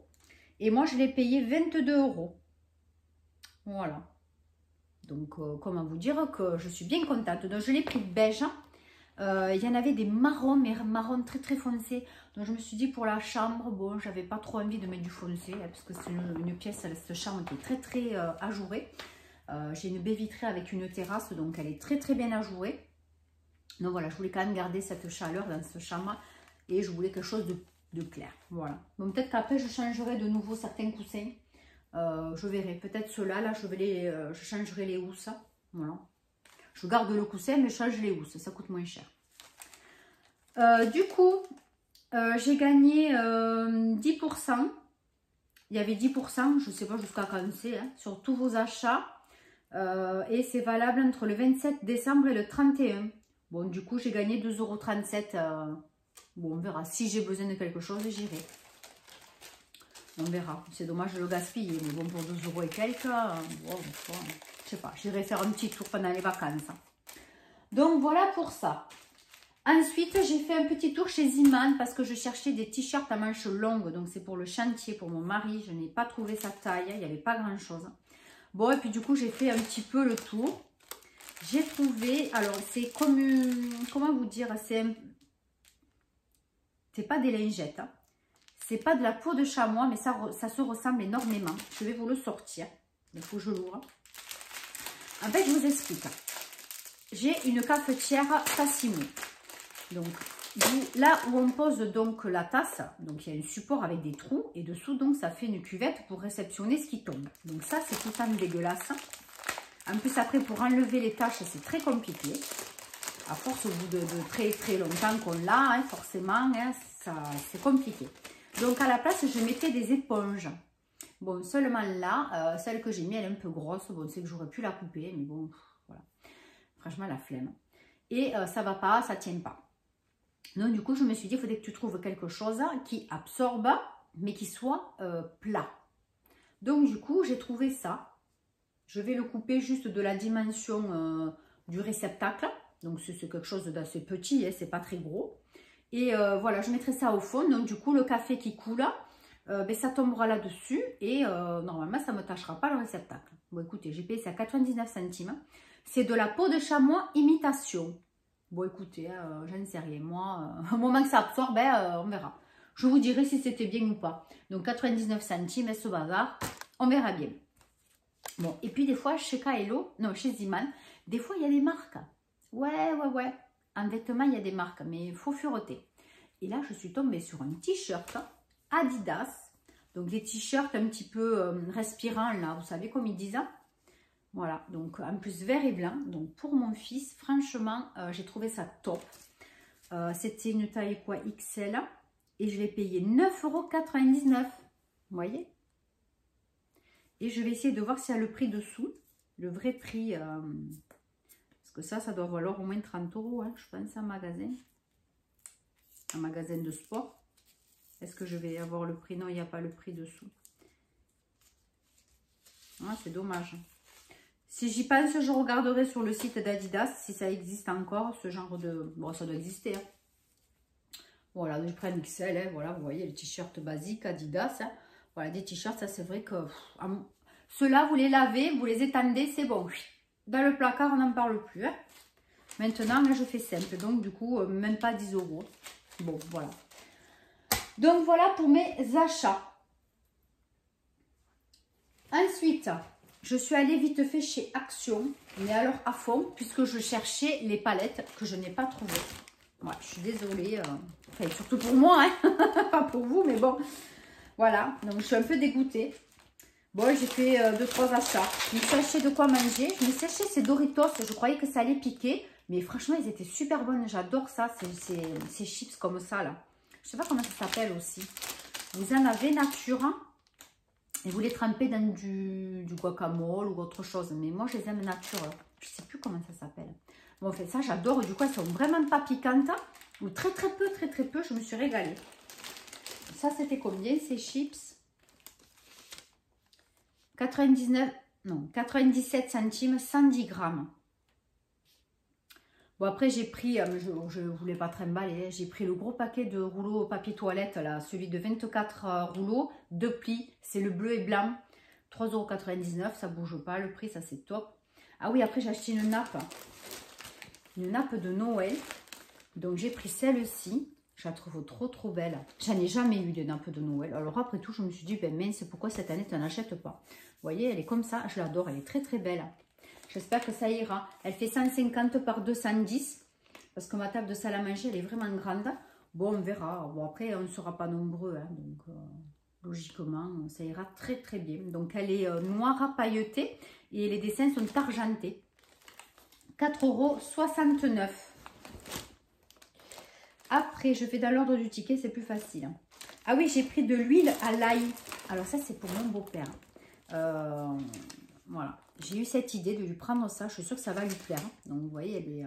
Et moi, je l'ai payé 22 €. Voilà. Donc, comment vous dire que je suis bien contente. Donc, je l'ai pris beige. Il y en avait des marrons, mais marrons très foncés. Donc, je me suis dit pour la chambre, bon, j'avais pas trop envie de mettre du foncé, hein, parce que c'est une pièce, cette chambre qui est très ajourée. J'ai une baie vitrée avec une terrasse, donc elle est très bien ajourée. Donc voilà, je voulais quand même garder cette chaleur dans cette chambre et je voulais quelque chose de clair. Voilà. Donc peut-être qu'après je changerai de nouveau certains coussins. Je verrai. Peut-être ceux-là, là, je changerai les housses. Voilà. Je garde le coussin, mais je change les housses. Ça coûte moins cher. Du coup, j'ai gagné 10%. Il y avait 10%, je ne sais pas jusqu'à quand c'est, hein, sur tous vos achats. Et c'est valable entre le 27 décembre et le 31. Bon, du coup, j'ai gagné 2,37 €. Bon, on verra. Si j'ai besoin de quelque chose, j'irai. On verra. C'est dommage de le gaspiller. Mais bon, pour 2 € et quelques, bon, je sais pas. J'irai faire un petit tour pendant les vacances. Donc, voilà pour ça. Ensuite, j'ai fait un petit tour chez Ziman parce que je cherchais des t-shirts à manches longues. Donc, c'est pour le chantier, pour mon mari. Je n'ai pas trouvé sa taille. Il n'y avait pas grand-chose. Bon, et puis du coup, j'ai fait un petit peu le tour. J'ai trouvé, alors c'est comme, comment vous dire, c'est pas des lingettes. Hein. C'est pas de la peau de chamois, mais ça se ressemble énormément. Je vais vous le sortir. Il faut que je l'ouvre. En fait, je vous explique. J'ai une cafetière Tassimo. Donc, là où on pose donc la tasse, donc il y a un support avec des trous. Et dessous, donc, ça fait une cuvette pour réceptionner ce qui tombe. Donc ça, c'est tout le temps dégueulasse. En plus, après, pour enlever les taches, c'est très compliqué. À force, au bout de très longtemps qu'on l'a, hein, forcément, hein, c'est compliqué. Donc, à la place, je mettais des éponges. Bon, seulement là, celle que j'ai mis, elle est un peu grosse. Bon, c'est que j'aurais pu la couper, mais bon, voilà. Franchement, la flemme. Et ça va pas, ça tient pas. Donc, du coup, je me suis dit, il faudrait que tu trouves quelque chose qui absorbe, mais qui soit plat. Donc, du coup, j'ai trouvé ça. Je vais le couper juste de la dimension du réceptacle. Donc, c'est quelque chose d'assez petit, hein, c'est pas très gros. Et voilà, je mettrai ça au fond. Donc, du coup, le café qui coule, ben, ça tombera là-dessus. Et normalement, ça ne me tâchera pas le réceptacle. Bon, écoutez, j'ai payé ça à 99 centimes. C'est de la peau de chamois imitation. Bon, écoutez, je ne sais rien. Moi, au moment que ça absorbe, ben, on verra. Je vous dirai si c'était bien ou pas. Donc, 99 centimes, et ce bazar, on verra bien. Bon, et puis des fois, chez Kaelo, non, chez Ziman, des fois, il y a des marques. Ouais. En vêtements, il y a des marques, mais il faut fureter. Et là, je suis tombée sur un t-shirt Adidas. Donc, des t-shirts un petit peu respirants, là, vous savez, comme ils disent. Voilà, donc en plus vert et blanc. Donc, pour mon fils, franchement, j'ai trouvé ça top. C'était une taille quoi, XL. Et je l'ai payé 9,99 €. Vous voyez? Et je vais essayer de voir s'il y a le prix dessous. Le vrai prix. Parce que ça doit valoir au moins 30 €. Hein, je pense, en magasin. Un magasin de sport. Est-ce que je vais avoir le prix? Non, il n'y a pas le prix dessous. Ah, c'est dommage. Si j'y pense, je regarderai sur le site d'Adidas si ça existe encore, ce genre de... Bon, ça doit exister. Hein. Voilà, je prends XL. Hein, voilà, vous voyez, le t-shirt basique Adidas. Hein. Voilà, des t-shirts, ça c'est vrai que... Ceux-là, vous les lavez, vous les étendez, c'est bon. Dans le placard, on n'en parle plus. Hein. Maintenant, là, je fais simple. Donc, du coup, même pas 10 €. Bon, voilà. Donc, voilà pour mes achats. Ensuite, je suis allée vite fait chez Action. Mais alors à fond, puisque je cherchais les palettes que je n'ai pas trouvées. Ouais, je suis désolée. Enfin, surtout pour moi, hein. Pas pour vous, mais bon. Voilà, donc je suis un peu dégoûtée. Bon, j'ai fait 2-3 achats. Une sachet de quoi manger. Je me suis acheté ces Doritos. Je croyais que ça allait piquer. Mais franchement, ils étaient super bonnes. J'adore ça, ces chips comme ça, là. Je sais pas comment ça s'appelle aussi. Vous en avez nature. Et vous les trempez dans du guacamole ou autre chose. Mais moi, je les aime nature. Je sais plus comment ça s'appelle. Bon, en fait, ça, j'adore. Du coup, elles sont vraiment pas piquantes. Ou très peu. Je me suis régalée. Ça, c'était combien ces chips? 97 centimes, 110 grammes. Bon, après, j'ai pris, je ne voulais pas trimballer, j'ai pris le gros paquet de rouleaux papier toilette, là, celui de 24 rouleaux, 2 plis, c'est le bleu et blanc, 3,99 €, ça bouge pas, le prix, ça c'est top. Ah oui, après, j'ai acheté une nappe de Noël, donc j'ai pris celle-ci, je la trouve trop belle. J'en ai jamais eu de nappe de Noël, alors après tout, je me suis dit, ben mince, pourquoi cette année, tu n'en achètes pas? Vous voyez, elle est comme ça, je l'adore, elle est très belle. J'espère que ça ira. Elle fait 150 par 210. Parce que ma table de salle à manger, elle est vraiment grande. Bon, on verra. Bon, après, on ne sera pas nombreux. Hein, donc, logiquement, ça ira très bien. Donc, elle est noire à pailleter. Et les dessins sont argentés. 4,69 €. Après, je fais dans l'ordre du ticket. C'est plus facile. Ah oui, j'ai pris de l'huile à l'ail. Alors, ça, c'est pour mon beau-père. Voilà. J'ai eu cette idée de lui prendre ça. Je suis sûre que ça va lui plaire. Donc, vous voyez, il y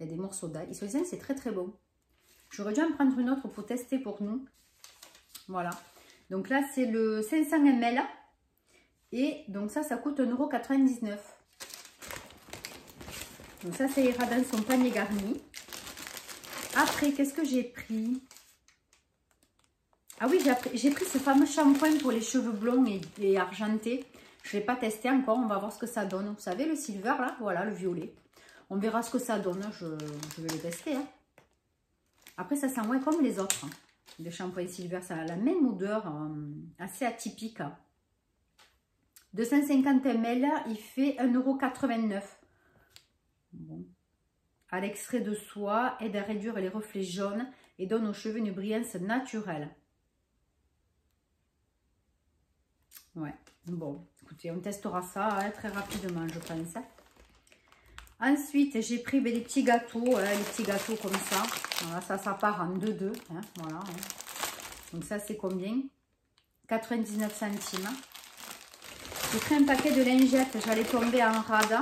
a des morceaux d'ail. Et soi-disant, c'est très bon. J'aurais dû en prendre une autre pour tester pour nous. Voilà. Donc là, c'est le 500 ml. Et donc ça coûte 1,99 €. Donc ça ira dans son panier garni. Après, qu'est-ce que j'ai pris? Ah oui, j'ai pris ce fameux shampoing pour les cheveux blonds et argentés. Je ne l'ai pas testé encore, on va voir ce que ça donne. Vous savez, le silver, là, voilà, le violet. On verra ce que ça donne, je vais le tester. Hein. Après, ça sent moins comme les autres. Hein. Les shampoings silver, ça a la même odeur, assez atypique. 250 ml, il fait 1,89 €. Bon. À l'extrait de soie, aide à réduire les reflets jaunes et donne aux cheveux une brillance naturelle. Ouais, bon, écoutez, on testera ça hein, très rapidement, je pense. Ensuite, j'ai pris des petits gâteaux, les petits gâteaux comme ça. Voilà, ça part en 2-2. Hein, voilà. Hein. Donc ça, c'est combien? 99 centimes. J'ai pris un paquet de lingettes, j'allais tomber en rade.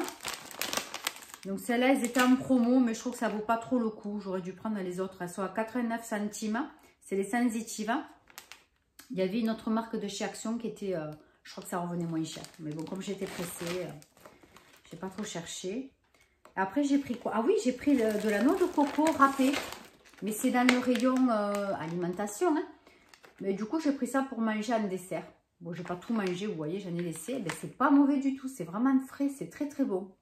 Donc celles-là, elles étaient en promo, mais je trouve que ça vaut pas trop le coup. J'aurais dû prendre les autres. Elles sont à 89 centimes. C'est les sensitives. Il y avait une autre marque de chez Action qui était, je crois que ça revenait moins cher. Mais bon, comme j'étais pressée, je n'ai pas trop cherché. Après, j'ai pris quoi? Ah oui, j'ai pris de la noix de coco râpée. Mais c'est dans le rayon alimentation. Hein. Mais du coup, j'ai pris ça pour manger en dessert. Bon, je n'ai pas tout mangé, vous voyez, j'en ai laissé. Ben, c'est pas mauvais du tout. C'est vraiment frais, c'est très bon.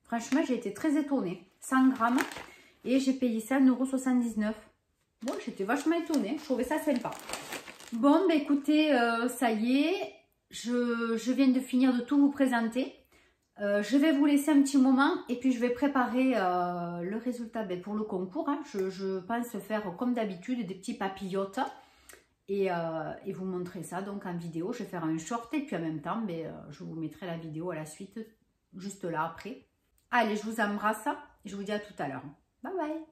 Franchement, j'ai été très étonnée. 100 grammes. Et j'ai payé ça 1,79 €. Bon, j'étais vachement étonnée. Je trouvais ça sympa. Bon, ben écoutez, ça y est. Je viens de finir de tout vous présenter. Je vais vous laisser un petit moment et puis je vais préparer le résultat pour le concours. Hein. Je pense faire comme d'habitude des petits papillotes et vous montrer ça donc en vidéo. Je vais faire un short et puis en même temps, je vous mettrai la vidéo à la suite, juste là après. Allez, je vous embrasse et je vous dis à tout à l'heure. Bye bye.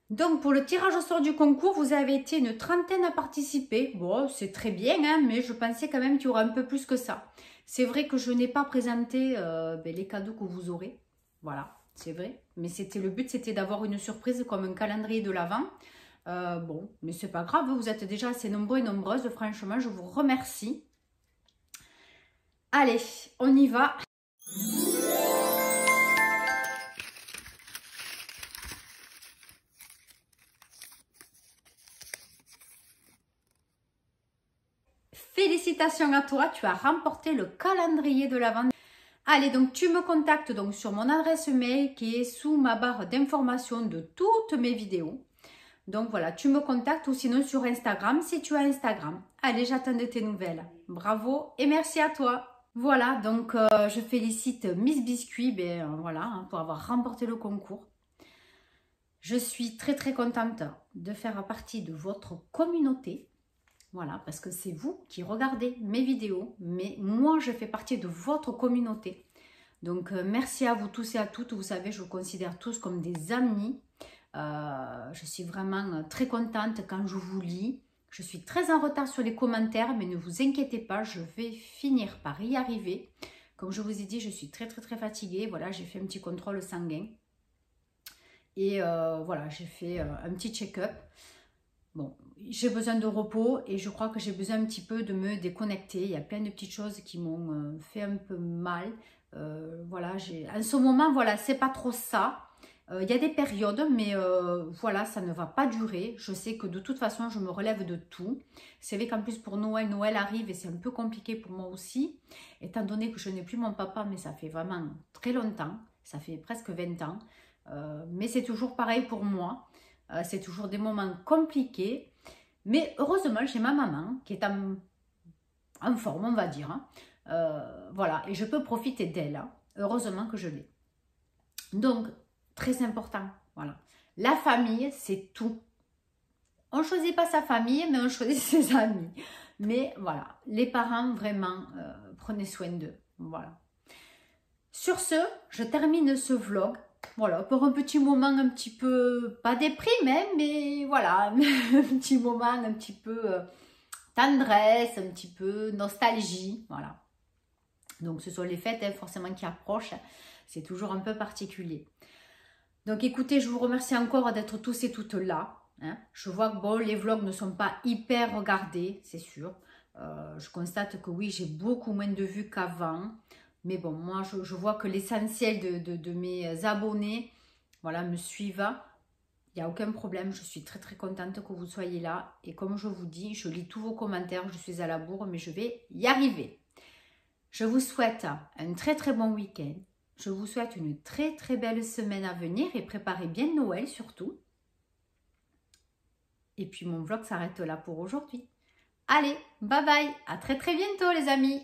Donc, pour le tirage au sort du concours, vous avez été une trentaine à participer. Bon, c'est très bien, hein, mais je pensais quand même qu'il y aura un peu plus que ça. C'est vrai que je n'ai pas présenté les cadeaux que vous aurez. Voilà, c'est vrai. Mais le but, c'était d'avoir une surprise comme un calendrier de l'Avent. Bon, mais c'est pas grave, vous êtes déjà assez nombreux et nombreuses. Franchement, je vous remercie. Allez, on y va. Félicitations à toi, tu as remporté le calendrier de l'Avent. Allez, donc tu me contactes donc sur mon adresse mail qui est sous ma barre d'information de toutes mes vidéos. Donc voilà, tu me contactes ou sinon sur Instagram si tu as Instagram. Allez, j'attends de tes nouvelles. Bravo et merci à toi. Voilà, donc je félicite Miss Biscuit voilà, hein, pour avoir remporté le concours. Je suis très contente de faire partie de votre communauté. Voilà, parce que c'est vous qui regardez mes vidéos, mais moi, je fais partie de votre communauté. Donc, merci à vous tous et à toutes. Vous savez, je vous considère tous comme des amis. Je suis vraiment très contente quand je vous lis. Je suis très en retard sur les commentaires, mais ne vous inquiétez pas, je vais finir par y arriver. Comme je vous ai dit, je suis très fatiguée. Voilà, j'ai fait un petit contrôle sanguin. Et voilà, j'ai fait un petit check-up. Bon, j'ai besoin de repos et je crois que j'ai besoin un petit peu de me déconnecter. Il y a plein de petites choses qui m'ont fait un peu mal. Voilà, en ce moment, voilà, c'est pas trop ça. Il y a des périodes, mais voilà, ça ne va pas durer. Je sais que de toute façon, je me relève de tout. C'est vrai qu'en plus pour Noël, Noël arrive et c'est un peu compliqué pour moi aussi. Étant donné que je n'ai plus mon papa, mais ça fait vraiment très longtemps. Ça fait presque 20 ans. Mais c'est toujours pareil pour moi. C'est toujours des moments compliqués. Mais heureusement, j'ai ma maman qui est en forme, on va dire. Hein. Voilà, et je peux profiter d'elle. Hein. Heureusement que je l'ai. Donc, très important, voilà. La famille, c'est tout. On ne choisit pas sa famille, mais on choisit ses amis. Mais voilà, les parents, vraiment, prenez soin d'eux. Voilà. Sur ce, je termine ce vlog. Voilà, pour un petit moment un petit peu, pas déprimé, mais voilà, un petit moment un petit peu tendresse, un petit peu nostalgie, voilà. Donc ce sont les fêtes hein, forcément qui approchent, c'est toujours un peu particulier. Donc écoutez, je vous remercie encore d'être tous et toutes là. Hein. Je vois que bon, les vlogs ne sont pas hyper regardés, c'est sûr. Je constate que oui, j'ai beaucoup moins de vues qu'avant. Mais bon, moi, je vois que l'essentiel de mes abonnés, voilà, me suivent. Il n'y a aucun problème. Je suis très contente que vous soyez là. Et comme je vous dis, je lis tous vos commentaires. Je suis à la bourre, mais je vais y arriver. Je vous souhaite un très bon week-end. Je vous souhaite une très belle semaine à venir. Et préparez bien Noël surtout. Et puis, mon vlog s'arrête là pour aujourd'hui. Allez, bye bye. À très bientôt les amis.